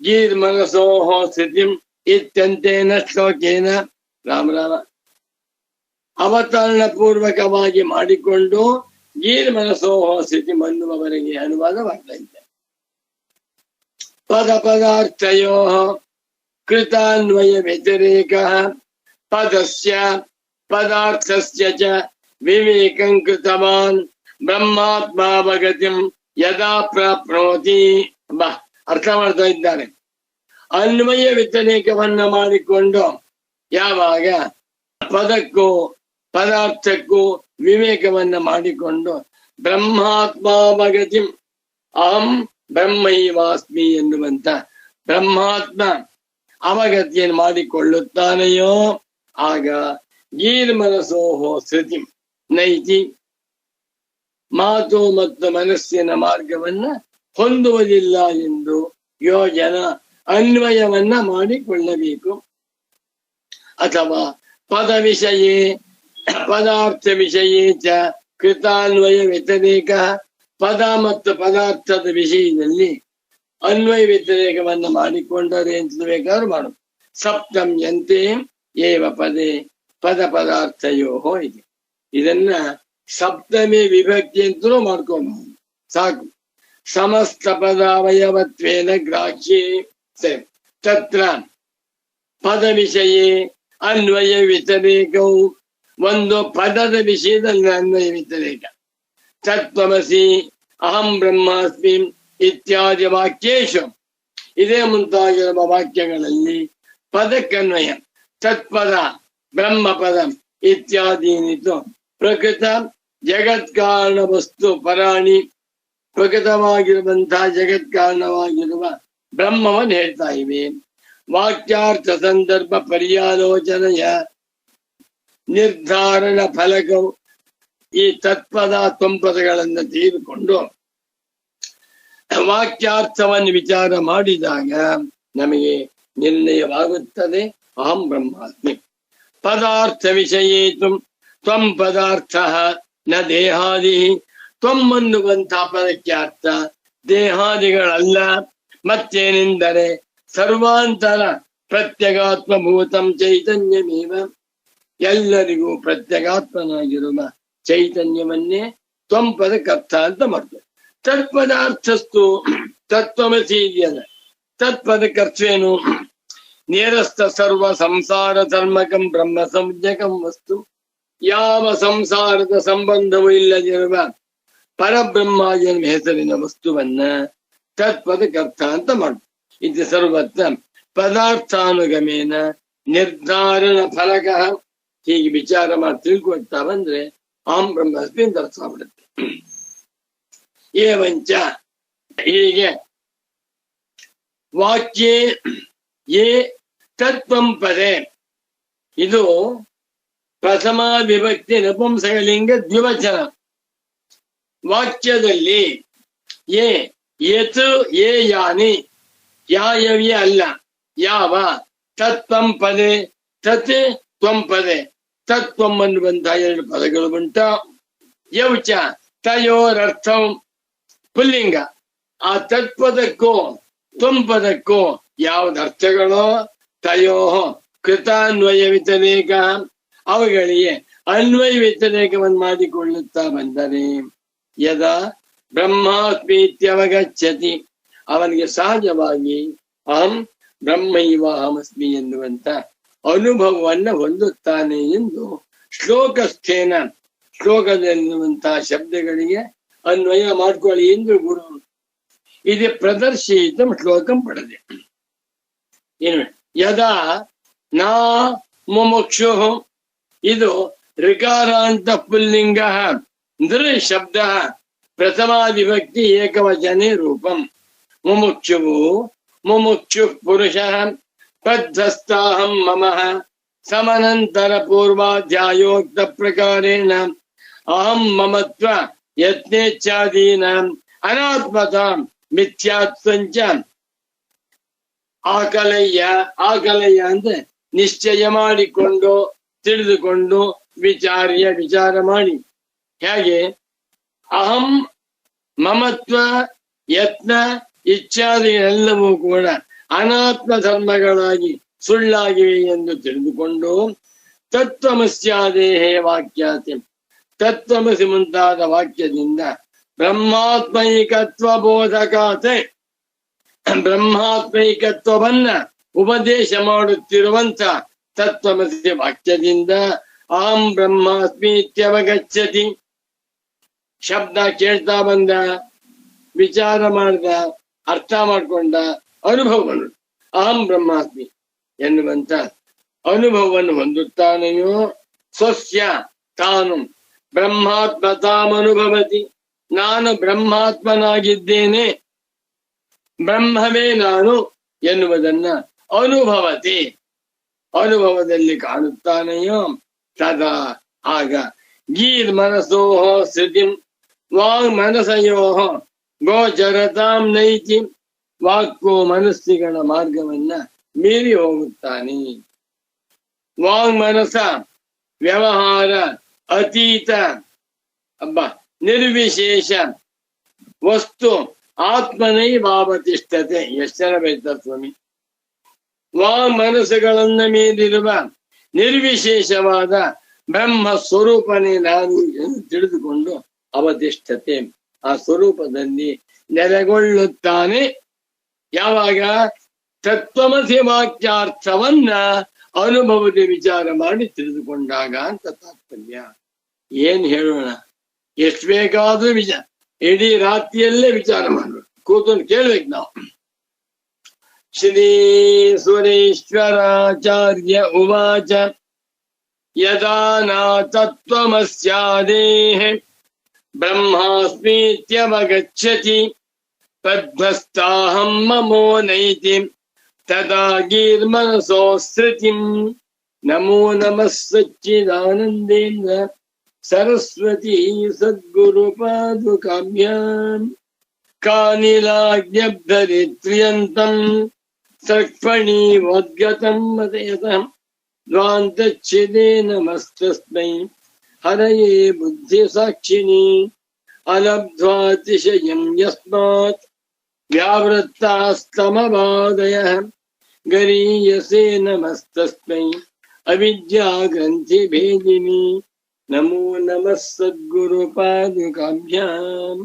ಗೀರ್ಮನಸೋಹ ಸ್ಥಿತಿಂ ಇತ್ಯಂತೇನ ಶ್ಲೋಕೇನ ರಾಮ ಅವತರಣ ಪೂರ್ವಕವಾಗಿ ಮಾಡಿಕೊಂಡು ಗೀರ್ಮನಸೋಹ ಸ್ಥಿತಿ ಅನ್ನುವವರೆಗೆ ಅನುವಾದವಾಗ್ತಾ ಇದೆ. ಪದ ಪದಾರ್ಥಯೋ ಕೃತಾನ್ವಯ ವ್ಯತಿರೇಕ ಪದಸ್ಯ ಪದಾರ್ಥಸ್ಯ ಚ ವಿವೇಕಂ ಕೃತವಾನ್ ಬ್ರಹ್ಮಾತ್ಮಾವಗತಿಂ ಯದಾ ಪ್ರಾಪ್ನೋತಿ. ಅರ್ಥ ಮಾಡ್ತಾ ಇದ್ದಾರೆ. ಅನ್ವಯ ವ್ಯತಿರೇಕವನ್ನ ಮಾಡಿಕೊಂಡು ಯಾವಾಗ ಪದಕ್ಕೂ ಪದಾರ್ಥಕ್ಕೂ ವಿವೇಕವನ್ನ ಮಾಡಿಕೊಂಡು ಬ್ರಹ್ಮಾತ್ಮಾವಗತಿಂ ಅಹಂ ಬ್ರಹ್ಮೈವಾಸ್ಮಿ ಎನ್ನುವಂತ ಬ್ರಹ್ಮಾತ್ಮ ಅವಗತಿಯನ್ನು ಮಾಡಿಕೊಳ್ಳುತ್ತಾನೆಯೋ ಆಗ ಗೀರ್ಮನಸೋಹೋ ಶ್ರುತಿ ನೈತಿ ಮಾತು ಮತ್ತು ಮನಸ್ಸಿನ ಮಾರ್ಗವನ್ನ ಹೊಂದುವುದಿಲ್ಲ ಎಂದು ಯೋಜನ ಅನ್ವಯವನ್ನ ಮಾಡಿಕೊಳ್ಳಬೇಕು. ಅಥವಾ ಪದ ವಿಷಯೇ ಪದಾರ್ಥ ವಿಷಯೇ ಚ ಕೃತಾನ್ವಯ ವ್ಯತಿರೇಕ. ಪದ ಮತ್ತು ಪದಾರ್ಥದ ವಿಷಯದಲ್ಲಿ ಅನ್ವಯ ವ್ಯತಿರೇಕವನ್ನ ಮಾಡಿಕೊಂಡರೆ ಅಂತ ಬೇಕಾದ್ರೂ ಮಾಡು. ಸಪ್ತಮ್ಯಂತೆ ಏವ ಪದೇ ಪದ ಪದಾರ್ಥಯೋ ಇದೆ. ಇದನ್ನ ಸಪ್ತಮಿ ವಿಭಕ್ತಿ ಅಂತಲೂ ಮಾಡ್ಕೋಬಹುದು ಸಾಕು. ಸಮಸ್ತ ಪದಾವಯವತ್ವೇನ ಗ್ರಾಹ್ಯೇ ತತ್ರ ಪದ ವಿಷಯೇ ಅನ್ವಯ ವ್ಯತಿರೇಕವು. ಒಂದು ಪದದ ವಿಷಯದಲ್ಲಿ ಅನ್ವಯ ವ್ಯತಿರೇಕ. ತತ್ವಮಸಿ ಅಹಂ ಬ್ರಹ್ಮಾಸ್ಮಿ ಇತ್ಯಾದಿ ವಾಕ್ಯೇಶು ಇದೇ ಮುಂತಾಗಿರುವ ವಾಕ್ಯಗಳಲ್ಲಿ ಪದಕ್ಕನ್ವಯ ತತ್ಪದ ಬ್ರಹ್ಮಪದ ಇತ್ಯಾದೀನಿತು ಪ್ರಕೃತ ಜಗತ್ಕಾರಣ ವಸ್ತು ಪರಾಣಿ. ಪ್ರಕೃತವಾಗಿರುವಂತಹ ಜಗತ್ಕಾರಣವಾಗಿರುವ ಬ್ರಹ್ಮವನ್ನು ಹೇಳ್ತಾ ಇವೆ. ವಾಕ್ಯಾರ್ಥ ಸಂದರ್ಭ ಪರ್ಯಾಲೋಚನೆಯ ನಿರ್ಧಾರಣ ಫಲಕವು ಈ ತತ್ಪದ ತ್ವಂಪದಗಳನ್ನು ತೆಗೆದುಕೊಂಡು ವಾಕ್ಯಾರ್ಥವನ್ನು ವಿಚಾರ ಮಾಡಿದಾಗ ನಮಗೆ ನಿರ್ಣಯವಾಗುತ್ತದೆ ಅಹಂ ಬ್ರಹ್ಮಾಸ್ಮಿ. ಪದಾರ್ಥ ವಿಷಯೇ ತ್ವಂ ಪದಾರ್ಥ ನ ದೇಹಾದಿ. ತ್ವಂ ಅನ್ನುವಂತಹ ಪದಕ್ಕೆ ಅರ್ಥ ದೇಹಾದಿಗಳಲ್ಲ. ಮತ್ತೇನೆಂದರೆ ಸರ್ವಾಂತರ ಪ್ರತ್ಯಗಾತ್ಮಭೂತಂ ಚೈತನ್ಯಮೇವ. ಎಲ್ಲರಿಗೂ ಪ್ರತ್ಯಗಾತ್ಮನಾಗಿರುವ ಚೈತನ್ಯವನ್ನೇ ತ್ವಂ ಪದಕ್ಕರ್ಥ ಅಂತ ಮಾಡ್ತಾರೆ. ತತ್ಪದಾರ್ಥಸ್ತು ತತ್ವಮಸಿ ಇದೆಯಲ್ಲ, ತತ್ಪದಕ್ಕರ್ಥವೇನು? ನೇರಸ್ಥ ಸರ್ವ ಸಂಸಾರ ಧರ್ಮಕಂ ಬ್ರಹ್ಮ ಸಂಜ್ಞಕಂ ವಸ್ತು. ಯಾವ ಸಂಸಾರದ ಸಂಬಂಧವೂ ಇಲ್ಲದಿರುವ ಪರಬ್ರಹ್ಮ ಎನ್ನುವ ಹೆಸರಿನ ವಸ್ತುವನ್ನ ತತ್ಪದಕ್ಕರ್ಥ ಅಂತ ಮಾಡು. ಇದು ಸರ್ವತ್ರ ಪದಾರ್ಥಾನುಗಮೇನ ನಿರ್ಧಾರಣ ಫಲಕ. ಹೀಗೆ ವಿಚಾರ ಮಾಡಿ ತಿಳ್ಕೊಳ್ತಾ ಬಂದ್ರೆ ಆಂ ಬ್ರಹ್ಮಾಸ್ಮಿ ಅಂತ ಅರ್ಥ ಆಗ್ಬಿಡುತ್ತೆ. ಏವಂಚ ಹೀಗೆ ವಾಕ್ಯೇ ಯೇ ತತ್ವಂ ಪದೇ, ಇದು ಪ್ರಥಮ ವಿಭಕ್ತಿ ನಪುಂಸಕಲಿಂಗ ದ್ವಿವಚನ. ವಾಕ್ಯದಲ್ಲಿ ಯತ್ ಯೇ ಯಾನಿ, ಯಾಯವೇ ಅಲ್ಲ, ಯಾವ, ತತ್ವಂ ಪದೇ, ತತ್ ತ್ವಂ ಪದೇ, ತತ್ವಂ ಅನ್ನುವಂತಹ ಎರಡು ಪದಗಳು ಉಂಟ. ಯೌಚ ತಯೋರರ್ಥಂ ಪುಲ್ಲಿಂಗ, ಆ ತತ್ಪದಕ್ಕೂ ತ್ವಂಪದಕ್ಕೂ ಯಾವ್ದು ಅರ್ಥಗಳೋ ತಯೋ ಕೃತಾನ್ವಯ ವ್ಯತಿರೇಕ, ಅವುಗಳಿಗೆ ಅನ್ವಯ ವ್ಯತಿರೇಕವನ್ನು ಮಾಡಿಕೊಳ್ಳುತ್ತಾ ಬಂದರೆ ಯದಾ ಬ್ರಹ್ಮಾಸ್ಮೀತ್ಯವಗಚ್ಚತಿ, ಅವನಿಗೆ ಸಹಜವಾಗಿ ಅಹಂ ಬ್ರಹ್ಮೈವಾಹಮಸ್ಮಿ ಎನ್ನುವಂತ ಅನುಭವವನ್ನು ಹೊಂದುತ್ತಾನೆ ಎಂದು ಶ್ಲೋಕಸ್ಥೇನ, ಶ್ಲೋಕದಲ್ಲಿರುವಂತಹ ಶಬ್ದಗಳಿಗೆ ಅನ್ವಯ ಮಾಡ್ಕೊಳ್ಳಿ ಎಂದು ಗುರು ಇದು ಪ್ರದರ್ಶಿತ ಶ್ಲೋಕಂ ಪಡೆದೆ. ಏನು ಯದಾ ನಾ ಮುಮುಕ್ಷು, ಇದು ಋಕಾರಾಂತ ಪುಲ್ಲಿಂಗ ನೃ ಶಬ್ದ ಪ್ರಥಮ ವಿಭಕ್ತಿ ಏಕವಚನೆ ರೂಪಂ. ಮುಮುಕ್ಷುವು ಮುಮುಕ್ಷು ಪುರುಷ ತದ್ಧಸ್ತಾಹಂ ಮಮ ಸಮನಂತರ ಪೂರ್ವಾಧ್ಯಾಯೋಕ್ತ ಪ್ರಕಾರೇಣ ಅಹಂ ಮಮತ್ವ ಯತ್ನೇಚ್ಛಾದೀನ ಅನಾತ್ಮತ ಮಿಥ್ಯಾತ್ವಂಚ ಆಕಲಯ್ಯ. ಆಕಲಯ್ಯ ಅಂದ್ರೆ ನಿಶ್ಚಯ ಮಾಡಿಕೊಂಡು, ತಿಳಿದುಕೊಂಡು, ವಿಚಾರ ಮಾಡಿ. ಹೇಗೆ ಅಹಂ ಮಮತ್ವ ಯತ್ನ ಇಚ್ಛಾದಿ ಎಲ್ಲವೂ ಕೂಡ ಅನಾತ್ಮ ಧರ್ಮಗಳಾಗಿ ಸುಳ್ಳಾಗಿವೆ ಎಂದು ತಿಳಿದುಕೊಂಡು ತತ್ವಮಸ್ಯಾದೇಹೇ ವಾಕ್ಯಾತಿ, ತತ್ವಮಸಿ ಮುಂತಾದ ವಾಕ್ಯದಿಂದ ಬ್ರಹ್ಮಾತ್ಮೈಕತ್ವ ಬೋಧಕಾತೆ, ಬ್ರಹ್ಮಾತ್ಮೈಕತ್ವವನ್ನ ಉಪದೇಶ ಮಾಡುತ್ತಿರುವಂತ ತತ್ವಮಸಿ ವಾಕ್ಯದಿಂದ ಅಹಂ ಬ್ರಹ್ಮಾಸ್ಮಿ ಇತ್ಯವಗಚ್ಚತಿ, ಶಬ್ದ ಕೇಳ್ತಾ ಬಂದ, ವಿಚಾರ ಮಾಡ್ದ, ಅರ್ಥ ಮಾಡ್ಕೊಂಡ, ಅನುಭವವನ್ನು ಅಹಂ ಬ್ರಹ್ಮಾಸ್ಮಿ ಎನ್ನುವಂತ ಅನುಭವವನ್ನು ಹೊಂದುತ್ತಾನೆಯೋ ಸ್ವಸ್ಯ ತಾನು ಬ್ರಹ್ಮಾತ್ಮ ತಾಮನುಭವತಿ, ನಾನು ಬ್ರಹ್ಮಾತ್ಮನಾಗಿದ್ದೇನೆ, ಬ್ರಹ್ಮವೇ ನಾನು ಎನ್ನುವುದನ್ನ ಅನುಭವತಿ, ಅನುಭವದಲ್ಲಿ ಕಾಣುತ್ತಾನೆಯೋ ತದಾ ಆಗ ಗೀರ್ ಮನಸೋಹ ಶ್ರುತಿಂ ವಾಂಗ್ ಮನಸಯೋಹ ಗೋಚರತಾಂ ನೈತಿ, ವಾಕ್ಕು ಮನಸ್ಸಿಗಳ ಮಾರ್ಗವನ್ನ ಮೀರಿ ಹೋಗುತ್ತಾನೆ. ವಾಂಗ್ ಮನಸ ವ್ಯವಹಾರ ಅತೀತ ನಿರ್ವಿಶೇಷ ವಸ್ತು ಆತ್ಮನೈವಾವತಿಷ್ಠತೆ. ಎಷ್ಟರ ಬೈತ ಸ್ವಾಮಿ. ವಾಂಗ್ ಮನಸ್ಸುಗಳನ್ನ ಮೀರಿರುವ ನಿರ್ವಿಶೇಷವಾದ ಬ್ರಹ್ಮ ಸ್ವರೂಪನೇ ನಾನು ಎಂದು ತಿಳಿದುಕೊಂಡು ಅವತಿಷ್ಠತೆ, ಆ ಸ್ವರೂಪದಲ್ಲಿ ನೆಲೆಗೊಳ್ಳುತ್ತಾನೆ. ಯಾವಾಗ ತತ್ವಮಸಿ ವಾಕ್ಯಾರ್ಥವನ್ನ ಅನುಭವದ ವಿಚಾರ ಮಾಡಿ ತಿಳಿದುಕೊಂಡಾಗ ಅಂತ ತಾತ್ಪರ್ಯ. ಏನ್ ಹೇಳೋಣ, ಎಷ್ಟು ಬೇಕಾದ್ರೂ ವಿಚಾರ, ಇಡೀ ರಾತ್ರಿಯಲ್ಲೇ ವಿಚಾರ ಮಾಡ್ಬೇಕು, ಕೂತ್ಕೊಂಡು ಕೇಳ್ಬೇಕು ನಾವು. ಶ್ರೀ ಸುರೇಶ್ವರಾಚಾರ್ಯ ಉವಾಚ ಯದಾ ನಾ ತತ್ವಮಸ್ಯಾದೇಹ ಬ್ರಹ್ಮಾಸ್ಮೀತ್ಯವಗಚ್ಚತಿ ತದ್ಭಸ್ತಾಹಂ ಮಮೋ ನೈತಿ ತದಾ ಗೀರ್ಮನಸೋ ಶ್ರುತಿಂ. ನಮೋ ನಮಃ ಸಚ್ಚಿದಾನಂದೇಂದ್ರ ಸರಸ್ವತಿ ಸದ್ಗುರು ಪಾದುಕಾಭ್ಯಾಂ ಕಾನಿಲಾಜ್ಞಬ್ಧರಿತ್ರ್ಯಂತಂ ಸರ್ಪಣೀವೋದ್ಗತಂ ಮತಯತಃ ದ್ವಾಂತಚ್ಛಿದೇ ನಮಸ್ತಸ್ಮೈ ಹರಯೇ ಬುದ್ಧಿ ಸಾಕ್ಷಿಣಿ ಅಲಬ್ಧ್ವಾತಿಶಯಂ ಯಸ್ಮಾತ್ ವ್ಯಾವೃತ್ತಾಸ್ತಮವಾದಯಃ ಗರೀಯಸೇ ನಮಸ್ತಸ್ಮೈ ಅವಿದ್ಯಾ ಗ್ರಂಥಿ ಭೇದಿನಿ. ನಮೋ ನಮಃ ಸದ್ಗುರು ಪಾದುಕಾಭ್ಯಾಂ.